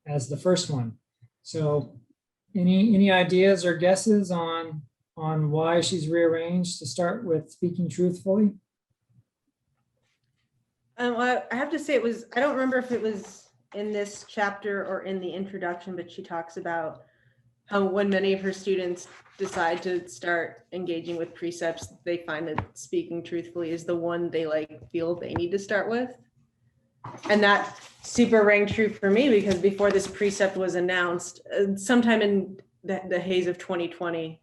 as the first one. So any ideas or guesses on why she's rearranged to start with speaking truthfully? I have to say I don't remember if it was in this chapter or in the introduction, but she talks about when many of her students decide to start engaging with precepts, they find that speaking truthfully is the one they like feel they need to start with. And that super rang true for me, because before this precept was announced, sometime in the haze of 2020,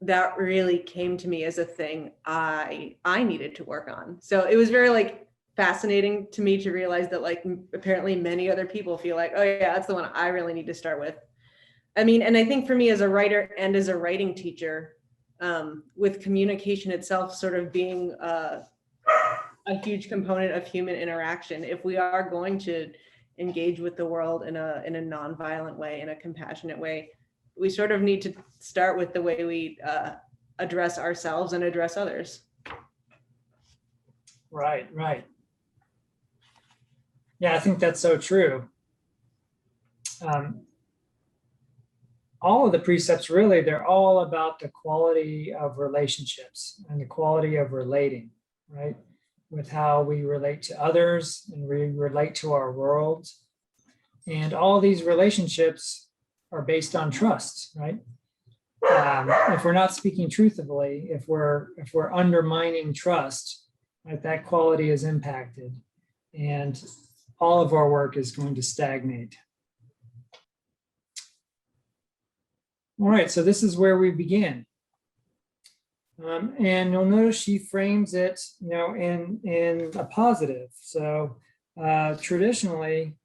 that really came to me as a thing I needed to work on. So it was very like fascinating to me to realize that like apparently many other people feel like, oh yeah, that's the one I really need to start with. I mean, and I think for me as a writer and as a writing teacher, with communication itself sort of being a huge component of human interaction, if we are going to engage with the world in a nonviolent way, in a compassionate way, we sort of need to start with the way we address ourselves and address others. Right, right. Yeah, I think that's so true. All of the precepts, really, they're all about the quality of relationships and the quality of relating, right? With how we relate to others and we relate to our world. And all these relationships are based on trust, right? If we're not speaking truthfully, if we're undermining trust, right, that quality is impacted, and all of our work is going to stagnate. All right, so this is where we begin. And you'll notice she frames it, in a positive. So traditionally,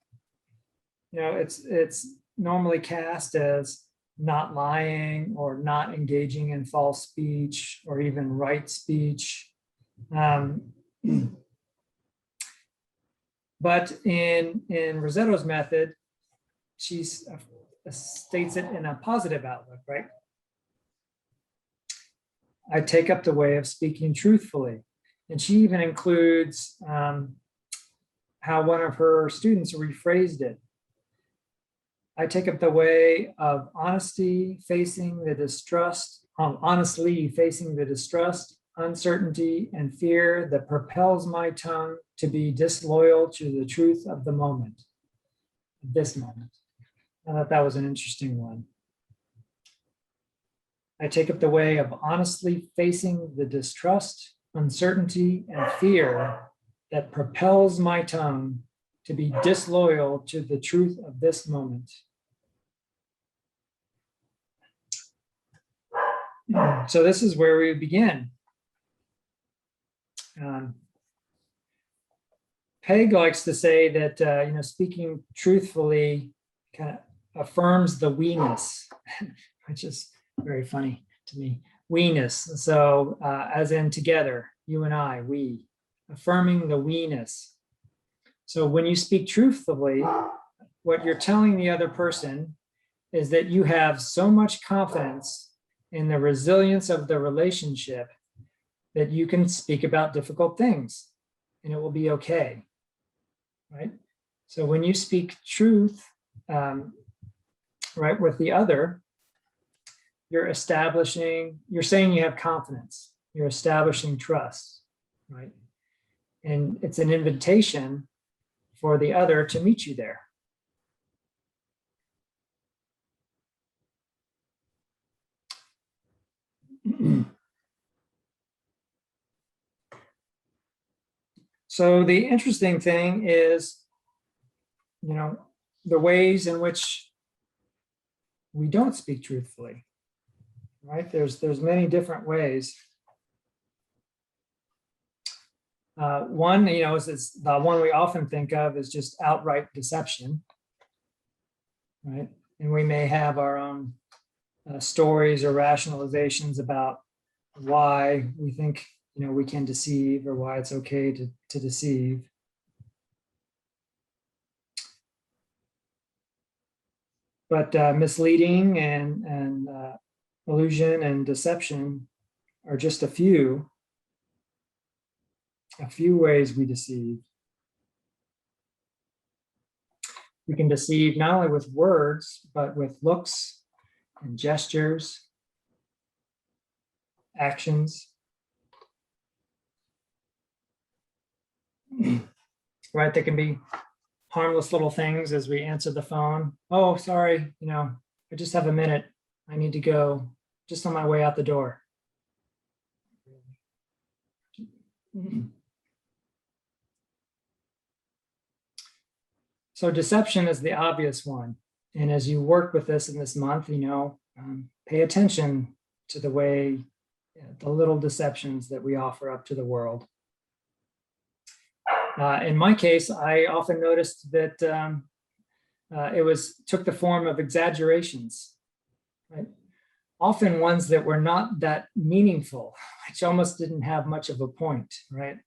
it's normally cast as not lying or not engaging in false speech or even right speech. But in Rosetto's method, she states it in a positive outlook, right? I take up the way of speaking truthfully. And she even includes how one of her students rephrased it. I take up the way of honestly facing the distrust, uncertainty, and fear that propels my tongue to be disloyal to the truth of the moment, this moment. I thought that was an interesting one. I take up the way of honestly facing the distrust, uncertainty, and fear that propels my tongue to be disloyal to the truth of this moment. So this is where we begin. Peg likes to say that speaking truthfully kind of affirms the we-ness, which is very funny to me. We-ness. So as in together, you and I, we, affirming the we-ness. So when you speak truthfully, what you're telling the other person is that you have so much confidence in the resilience of the relationship that you can speak about difficult things and it will be okay, right? So when you speak truth, right, with the other, you're saying you have confidence, you're establishing trust, right? And it's an invitation for the other to meet you there. So the interesting thing is, the ways in which we don't speak truthfully, right? There's many different ways. One, is the one we often think of is just outright deception, right? And we may have our own stories or rationalizations about why we think we can deceive or why it's okay to deceive. But misleading and illusion and deception are just a few ways we deceive. We can deceive not only with words, but with looks and gestures, actions. Right, there can be harmless little things as we answer the phone. Oh, sorry, I just have a minute. I need to go, just on my way out the door. So deception is the obvious one. And as you work with this in this month, pay attention to the way, the little deceptions that we offer up to the world. In my case, I often noticed that took the form of exaggerations, right? Often ones that were not that meaningful, which almost didn't have much of a point, right?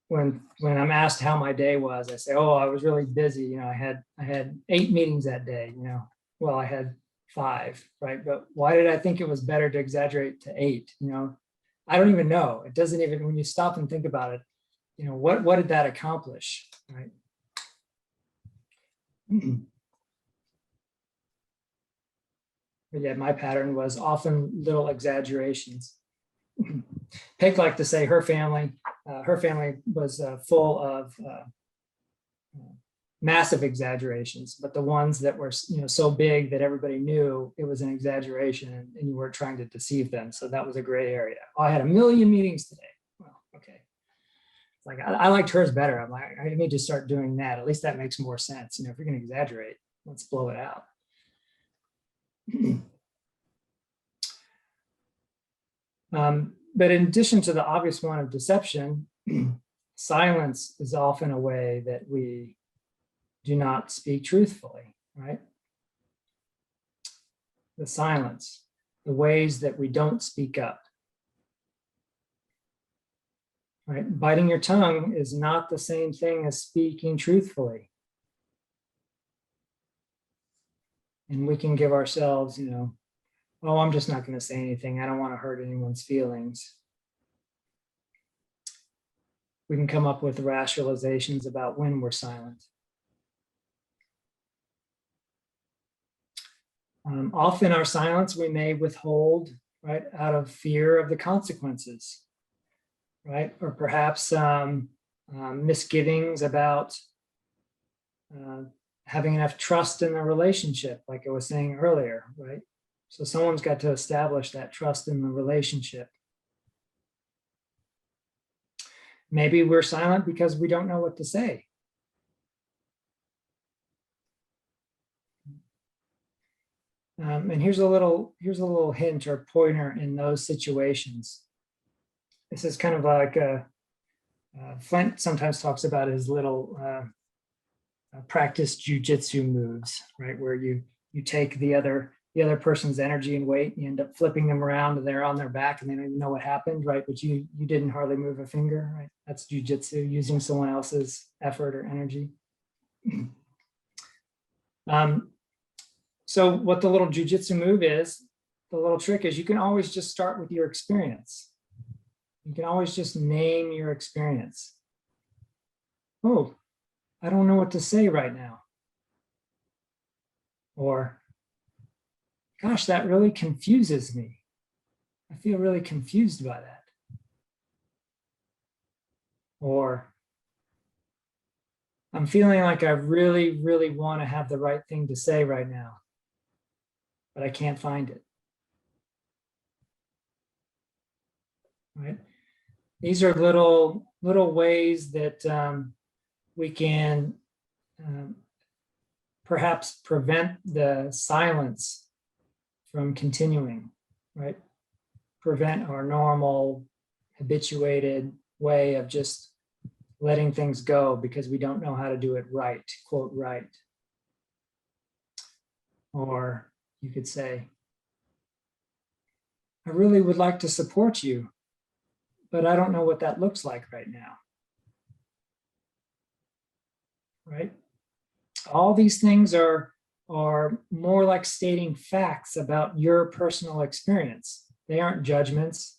When I'm asked how my day was, I say, oh, I was really busy. I had 8 meetings that day. Well, I had 5, right? But why did I think it was better to exaggerate to 8? I don't even know. It doesn't even, when you stop and think about it, what did that accomplish, right? But yeah, my pattern was often little exaggerations. Peg liked to say her family was full of massive exaggerations, but the ones that were so big that everybody knew it was an exaggeration and you weren't trying to deceive them. So that was a gray area. Oh, I had 1 million meetings today. Well, okay. Like I liked hers better. I'm like, I need to start doing that. At least that makes more sense. If you're going to exaggerate, let's blow it out. But in addition to the obvious one of deception, silence is often a way that we do not speak truthfully, right? The silence, the ways that we don't speak up. Right? Biting your tongue is not the same thing as speaking truthfully. And we can give ourselves, oh, I'm just not going to say anything. I don't want to hurt anyone's feelings. We can come up with rationalizations about when we're silent. Often our silence we may withhold, right, out of fear of the consequences, right? Or perhaps misgivings about having enough trust in the relationship, like I was saying earlier, right? So someone's got to establish that trust in the relationship. Maybe we're silent because we don't know what to say. And here's a little hint or pointer in those situations. This is kind of like Flint sometimes talks about his little practice jujitsu moves, right? Where you take the other person's energy and weight, and you end up flipping them around and they're on their back and they don't even know what happened, right? But you didn't hardly move a finger, right? That's jujitsu, using someone else's effort or energy. So what the little jujitsu move is, the little trick is you can always just start with your experience. You can always just name your experience. Oh, I don't know what to say right now. Or, gosh, that really confuses me. I feel really confused by that. Or, I'm feeling like I really, really want to have the right thing to say right now, but I can't find it. Right? These are little ways that we can perhaps prevent the silence from continuing, right? Prevent our normal, habituated way of just letting things go because we don't know how to do it right, quote, right. Or you could say, I really would like to support you, but I don't know what that looks like right now. Right? All these things are more like stating facts about your personal experience. They aren't judgments.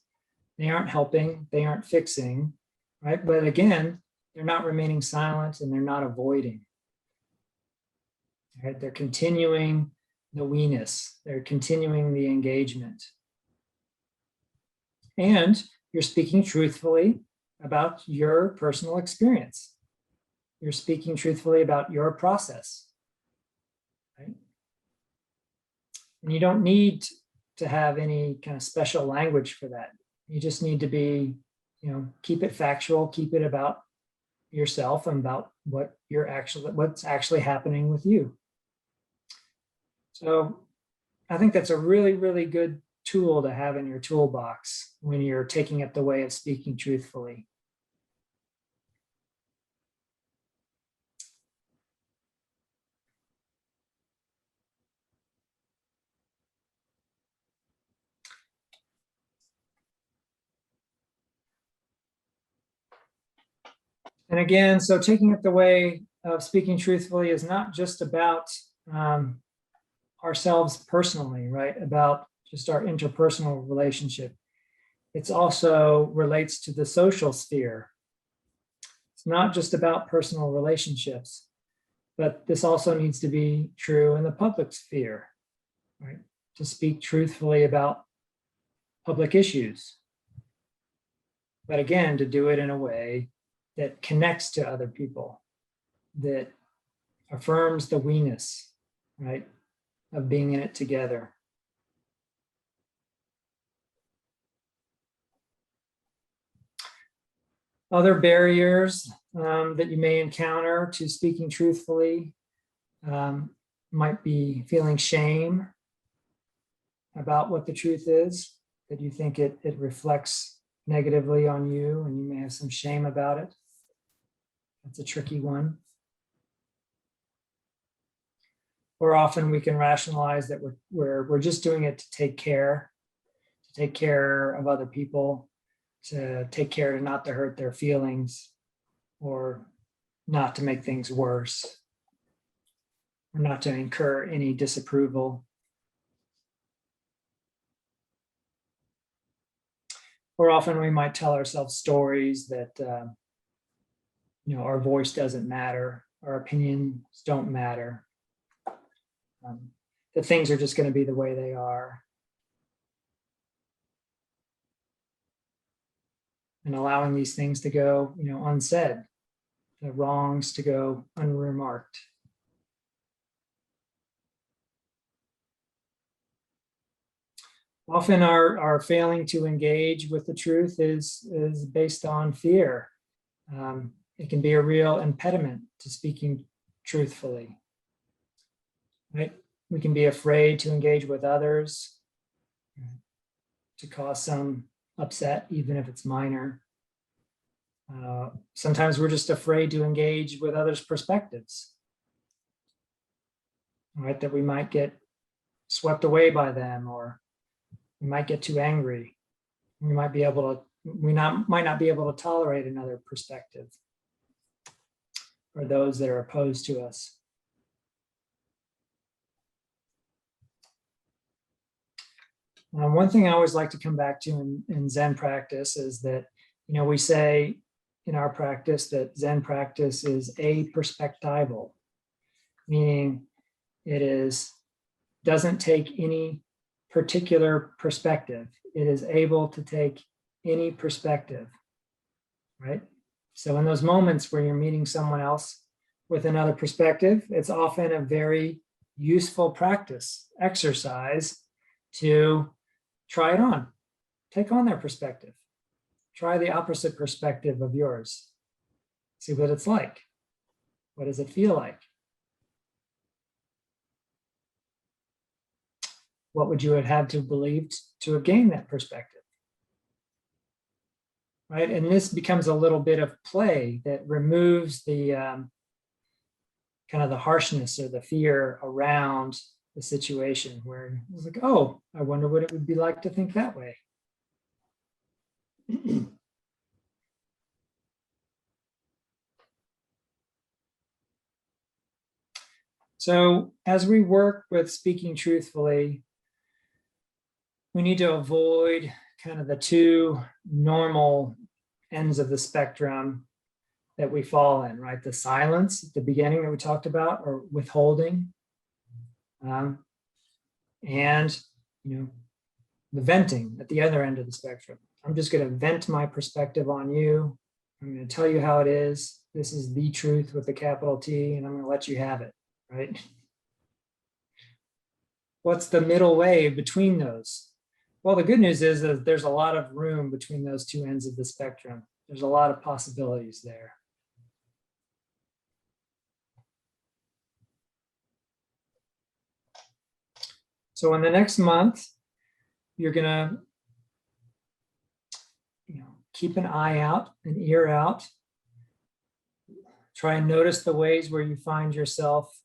They aren't helping. They aren't fixing, right? But again, they're not remaining silent and they're not avoiding. Right? They're continuing the we-ness. They're continuing the engagement. And you're speaking truthfully about your personal experience. You're speaking truthfully about your process, right? And you don't need to have any kind of special language for that. You just need to be, keep it factual, keep it about yourself and about what's actually happening with you. So I think that's a really, really good tool to have in your toolbox when you're taking up the way of speaking truthfully. And again, so taking up the way of speaking truthfully is not just about ourselves personally, right? About just our interpersonal relationship. It's also relates to the social sphere. It's not just about personal relationships, but this also needs to be true in the public sphere, right? To speak truthfully about public issues. But again, to do it in a way that connects to other people, that affirms the we-ness, right, of being in it together. Other barriers that you may encounter to speaking truthfully might be feeling shame about what the truth is, that you think it reflects negatively on you and you may have some shame about it. That's a tricky one. Or often we can rationalize that we're just doing it to take care of other people, to take care to not to hurt their feelings, or not to make things worse, or not to incur any disapproval. Or often we might tell ourselves stories that our voice doesn't matter, our opinions don't matter, that things are just going to be the way they are. And allowing these things to go, unsaid, the wrongs to go unremarked. Often our failing to engage with the truth is based on fear. It can be a real impediment to speaking truthfully. Right? We can be afraid to engage with others, to cause some upset, even if it's minor. Sometimes we're just afraid to engage with others' perspectives, right? That we might get swept away by them, or we might get too angry. We might not be able to tolerate another perspective, or those that are opposed to us. One thing I always like to come back to in Zen practice is that, we say in our practice that Zen practice is aperspectival, meaning it doesn't take any particular perspective. It is able to take any perspective, right? So in those moments where you're meeting someone else with another perspective, it's often a very useful practice exercise to try it on, take on their perspective, try the opposite perspective of yours, see what it's like. What does it feel like? What would you have had to believe to have gained that perspective? Right, and this becomes a little bit of play that removes the kind of the harshness or the fear around the situation, where it's like, oh, I wonder what it would be like to think that way. So as we work with speaking truthfully, we need to avoid kind of the two normal ends of the spectrum that we fall in, right? The silence at the beginning that we talked about, or withholding, and the venting at the other end of the spectrum. I'm just going to vent my perspective on you. I'm going to tell you how it is. This is the truth with a capital T, and I'm going to let you have it, right? What's the middle way between those? Well, the good news is that there's a lot of room between those two ends of the spectrum. There's a lot of possibilities there. So in the next month, you're going to keep an eye out, an ear out. Try and notice the ways where you find yourself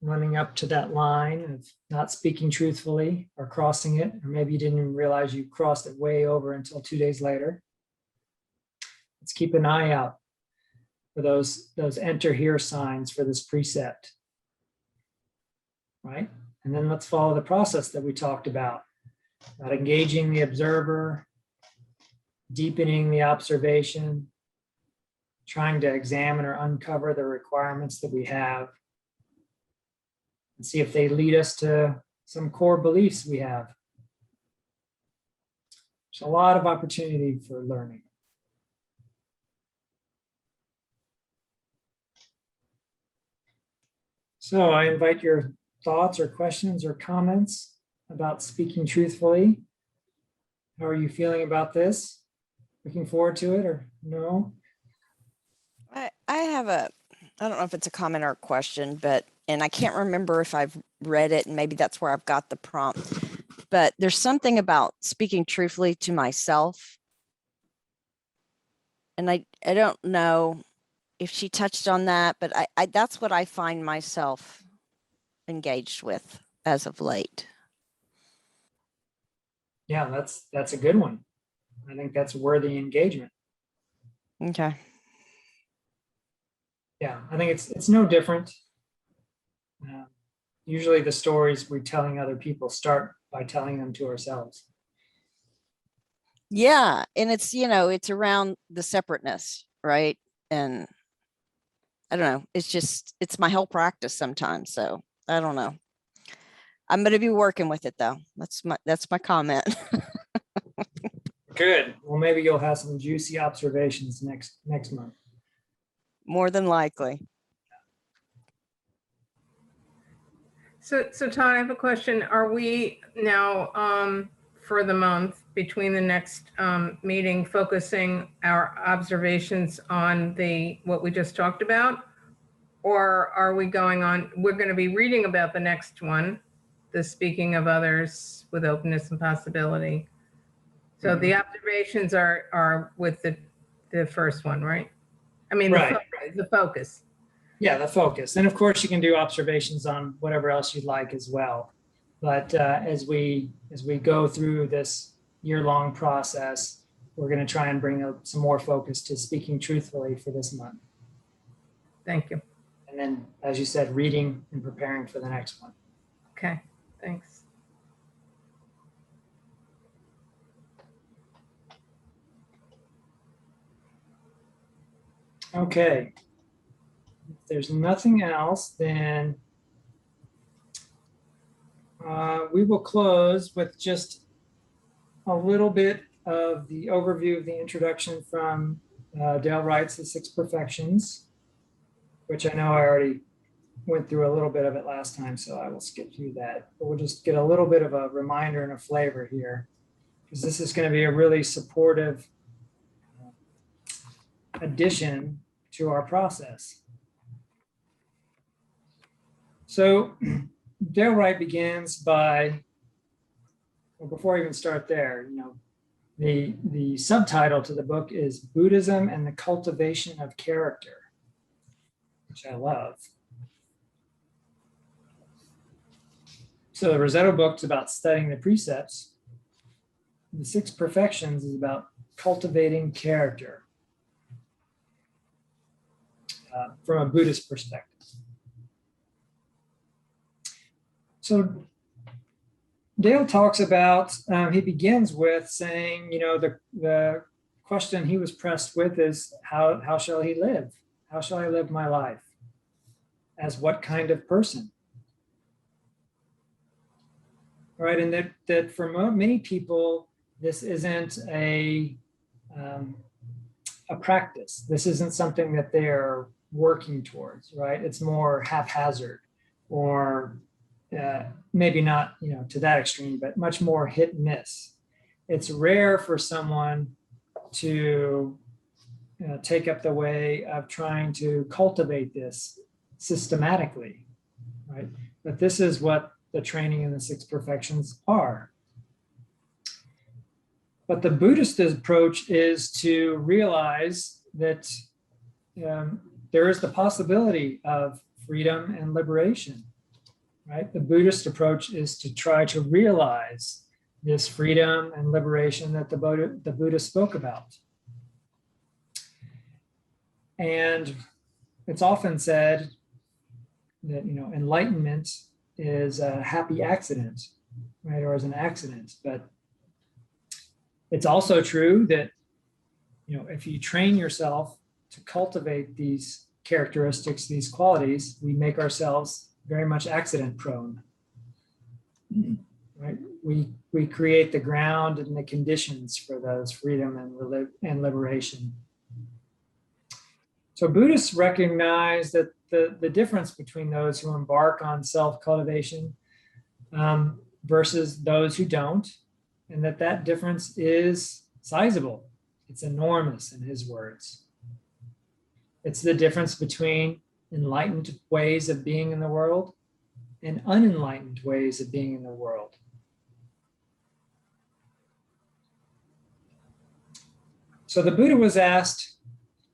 running up to that line of not speaking truthfully or crossing it, or maybe you didn't even realize you crossed it way over until 2 days later. Let's keep an eye out for those enter here signs for this precept, right? And then let's follow the process that we talked about engaging the observer, deepening the observation, trying to examine or uncover the requirements that we have, and see if they lead us to some core beliefs we have. There's a lot of opportunity for learning. So I invite your thoughts or questions or comments about speaking truthfully. How are you feeling about this? Looking forward to it or no? I have I don't know if it's a comment or a question, and I can't remember if I've read it, and maybe that's where I've got the prompt, but there's something about speaking truthfully to myself. And I don't know if she touched on that, but I that's what I find myself engaged with as of late. Yeah, that's a good one. I think that's worthy engagement. Okay. Yeah, I think it's no different. Usually the stories we're telling other people start by telling them to ourselves. Yeah, and it's around the separateness, right? And I don't know, it's my whole practice sometimes, so I don't know. I'm going to be working with it though. That's my comment. Good. Well, maybe you'll have some juicy observations next month. More than likely. So Todd, I have a question. Are we now for the month between the next meeting focusing our observations on what we just talked about? Or are we going on, we're going to be reading about the next one, the speaking of others with openness and possibility. So the observations are with the first one, right? I mean, right. The focus. Yeah, the focus. And of course you can do observations on whatever else you'd like as well. But as we go through this year-long process, we're going to try and bring some more focus to speaking truthfully for this month. Thank you. And then, as you said, reading and preparing for the next one. Okay, thanks. Okay. If there's nothing else, then we will close with just a little bit of the overview of the introduction from Dale Wright's The Six Perfections, which I know I already went through a little bit of it last time, so I will skip through that. But we'll just get a little bit of a reminder and a flavor here, because this is going to be a really supportive addition to our process. So Dale Wright begins by, well, before I even start there, the subtitle to the book is Buddhism and the Cultivation of Character, which I love. So the Rosetto book is about studying the precepts. The Six Perfections is about cultivating character from a Buddhist perspective. So Dale talks about, he begins with saying, the question he was pressed with is, how shall he live? How shall I live my life? As what kind of person? Right, and that for many people, this isn't a a practice. This isn't something that they're working towards, right? It's more haphazard, or maybe not, to that extreme, but much more hit and miss. It's rare for someone to take up the way of trying to cultivate this systematically, right? But this is what the training in the six perfections are. But the Buddhist approach is to realize that there is the possibility of freedom and liberation, right? The Buddhist approach is to try to realize this freedom and liberation that the Buddha spoke about. And it's often said that, enlightenment is a happy accident, right? Or is an accident. But it's also true that, if you train yourself to cultivate these characteristics, these qualities, we make ourselves very much accident prone, right? We create the ground and the conditions for those freedom and liberation. So Buddhists recognize that the difference between those who embark on self-cultivation versus those who don't, and that difference is sizable. It's enormous, in his words. It's the difference between enlightened ways of being in the world and unenlightened ways of being in the world. So the Buddha was asked,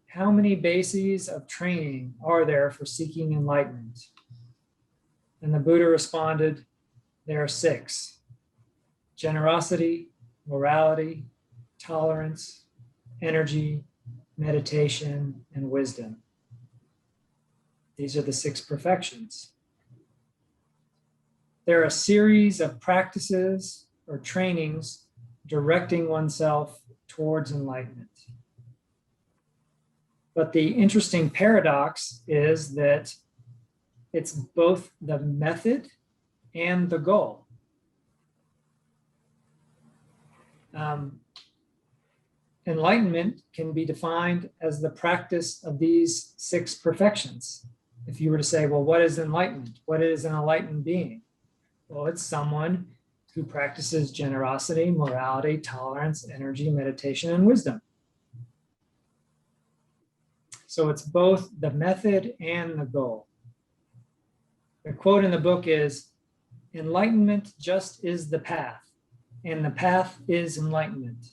how many bases of training are there for seeking enlightenment? And the Buddha responded, there are 6: generosity, morality, tolerance, energy, meditation, and wisdom. These are the 6 perfections. They're a series of practices or trainings directing oneself towards enlightenment. But the interesting paradox is that it's both the method and the goal. Enlightenment can be defined as the practice of these 6 perfections. If you were to say, well, what is enlightenment? What is an enlightened being? Well, it's someone who practices generosity, morality, tolerance, energy, meditation, and wisdom. So it's both the method and the goal. The quote in the book is, enlightenment just is the path, and the path is enlightenment.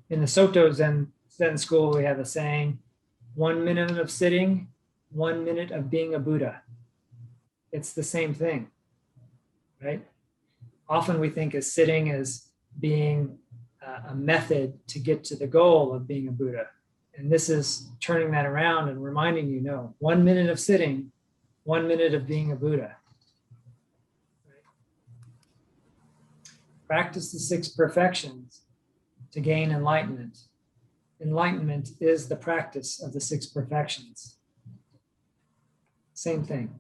In the Soto Zen school, we have a saying, 1 minute of sitting, 1 minute of being a Buddha. It's the same thing, right? Often we think of sitting as being a method to get to the goal of being a Buddha. And this is turning that around and reminding you, no, 1 minute of sitting, 1 minute of being a Buddha. Right? Practice the 6 perfections to gain enlightenment. Enlightenment is the practice of the 6 perfections. Same thing.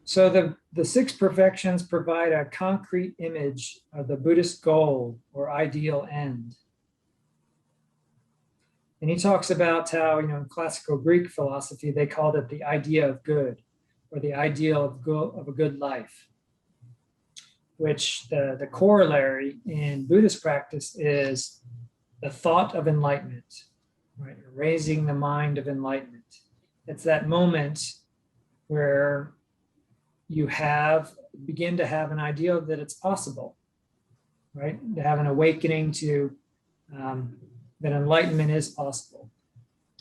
So the 6 perfections provide a concrete image of the Buddhist goal or ideal end. And he talks about how, in classical Greek philosophy, they called it the idea of good, or the ideal of a good life, which the corollary in Buddhist practice is the thought of enlightenment, right? Raising the mind of enlightenment. It's that moment where you begin to have an idea that it's possible, right? To have an awakening to that enlightenment is possible,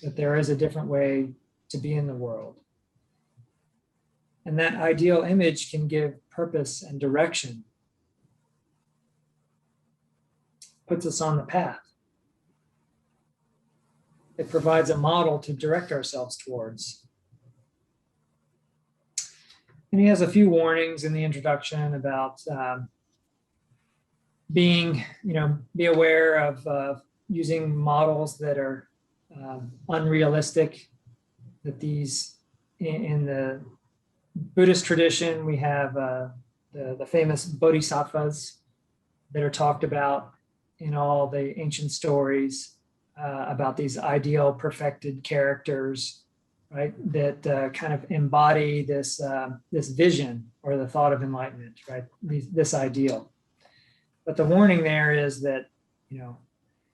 that there is a different way to be in the world. And that ideal image can give purpose and direction, puts us on the path. It provides a model to direct ourselves towards. And he has a few warnings in the introduction about be aware of using models that are unrealistic, that these, in the Buddhist tradition, we have the famous bodhisattvas that are talked about in all the ancient stories about these ideal perfected characters, right? That kind of embody this vision or the thought of enlightenment, right? This ideal. But the warning there is that,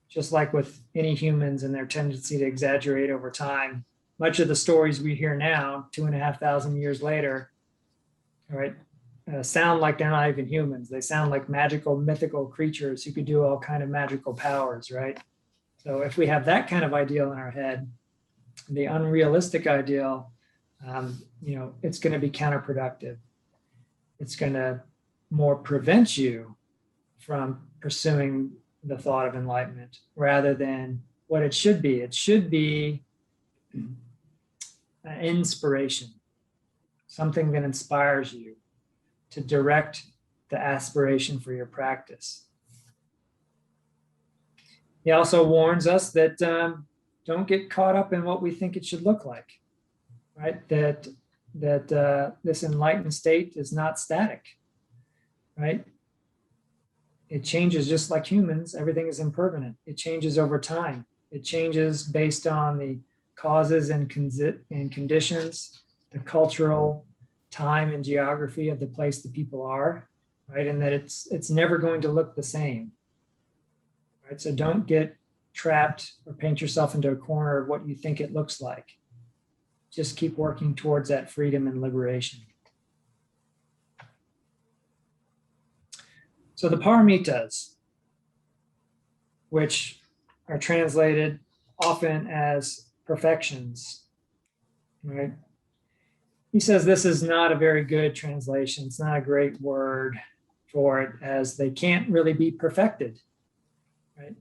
just like with any humans and their tendency to exaggerate over time, much of the stories we hear now, 2,500 years later, right, sound like they're not even humans. They sound like magical, mythical creatures who could do all kind of magical powers, right? So if we have that kind of ideal in our head, the unrealistic ideal, it's going to be counterproductive. It's going to more prevent you from pursuing the thought of enlightenment rather than what it should be. It should be an inspiration, something that inspires you to direct the aspiration for your practice. He also warns us that don't get caught up in what we think it should look like, right? That this enlightened state is not static, right? It changes just like humans. Everything is impermanent. It changes over time. It changes based on the causes and conditions, the cultural time and geography of the place the people are, right? And that it's never going to look the same, right? So don't get trapped or paint yourself into a corner of what you think it looks like. Just keep working towards that freedom and liberation. So the paramitas, which are translated often as perfections, right? He says this is not a very good translation. It's not a great word for it, as they can't really be perfected, right?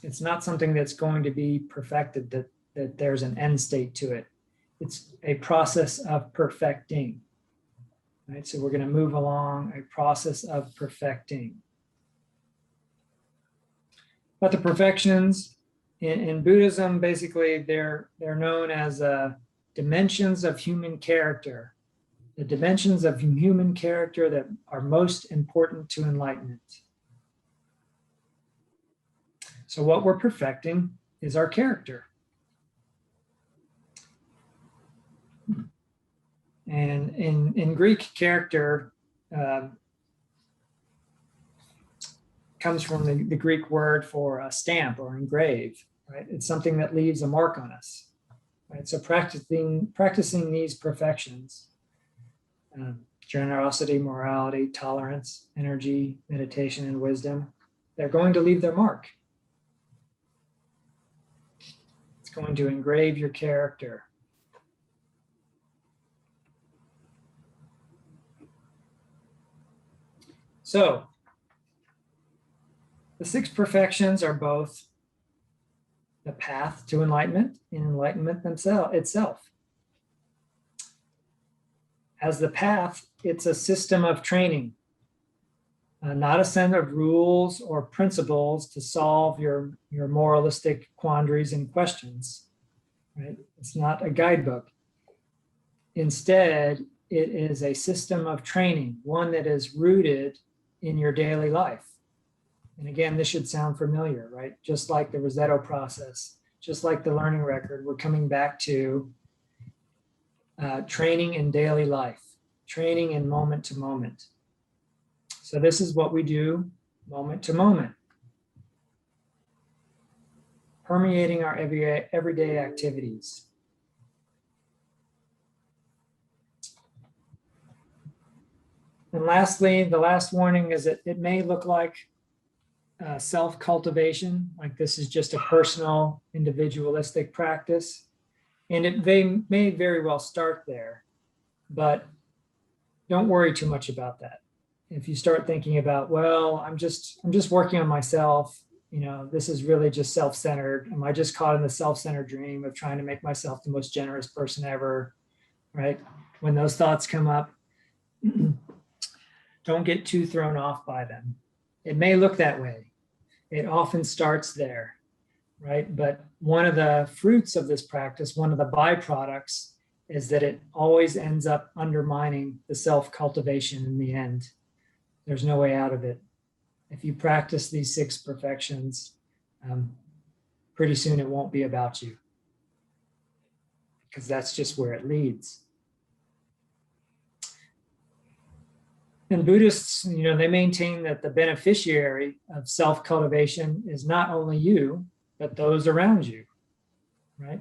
It's not something that's going to be perfected, that there's an end state to it. It's a process of perfecting, right? So we're going to move along a process of perfecting. But the perfections in Buddhism, basically, they're known as dimensions of human character, the dimensions of human character that are most important to enlightenment. So what we're perfecting is our character. And in Greek, character comes from the Greek word for a stamp or engrave, right? It's something that leaves a mark on us, right? So practicing these perfections, generosity, morality, tolerance, energy, meditation, and wisdom, they're going to leave their mark. It's going to engrave your character. So, the 6 perfections are both the path to enlightenment and enlightenment itself. As the path, it's a system of training, not a set of rules or principles to solve your moralistic quandaries and questions, right? It's not a guidebook. Instead, it is a system of training, one that is rooted in your daily life. And again, this should sound familiar, right? Just like the Rosetto process, just like the learning record, we're coming back to training in daily life, training in moment to moment. So this is what we do moment to moment, permeating our everyday activities. And lastly, the last warning is that it may look like self-cultivation, like this is just a personal, individualistic practice. And it may very well start there, but don't worry too much about that. If you start thinking about, well, I'm just working on myself, this is really just self-centered. Am I just caught in the self-centered dream of trying to make myself the most generous person ever, right? When those thoughts come up, don't get too thrown off by them. It may look that way. It often starts there, right? But one of the fruits of this practice, one of the byproducts, is that it always ends up undermining the self-cultivation in the end. There's no way out of it. If you practice these 6 perfections, pretty soon it won't be about you, because that's just where it leads. And Buddhists, they maintain that the beneficiary of self-cultivation is not only you, but those around you, right?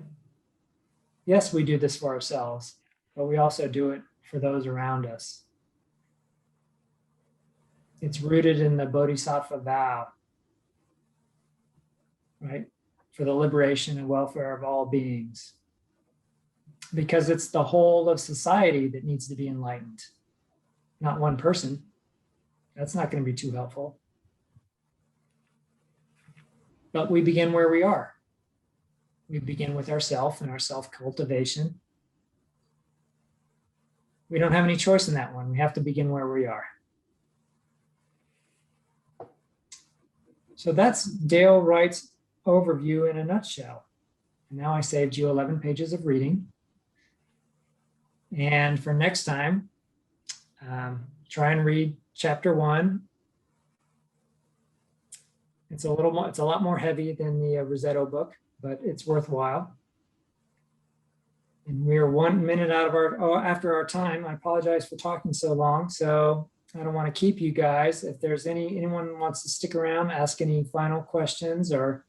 Yes, we do this for ourselves, but we also do it for those around us. It's rooted in the Bodhisattva vow, right? For the liberation and welfare of all beings. Because it's the whole of society that needs to be enlightened, not one person. That's not going to be too helpful. But we begin where we are. We begin with ourself and our self-cultivation. We don't have any choice in that one. We have to begin where we are. So that's Dale Wright's overview in a nutshell. And now I saved you 11 pages of reading. And for next time, try and read chapter 1. It's a lot more heavy than the Rosetto book, but it's worthwhile. And we're 1 minute out of after our time. I apologize for talking so long. So I don't want to keep you guys. If there's anyone who wants to stick around, ask any final questions or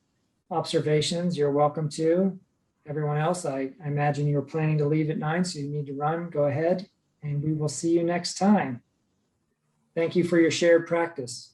observations, you're welcome to. Everyone else, I imagine you're planning to leave at 9, so you need to run. Go ahead, and we will see you next time. Thank you for your shared practice.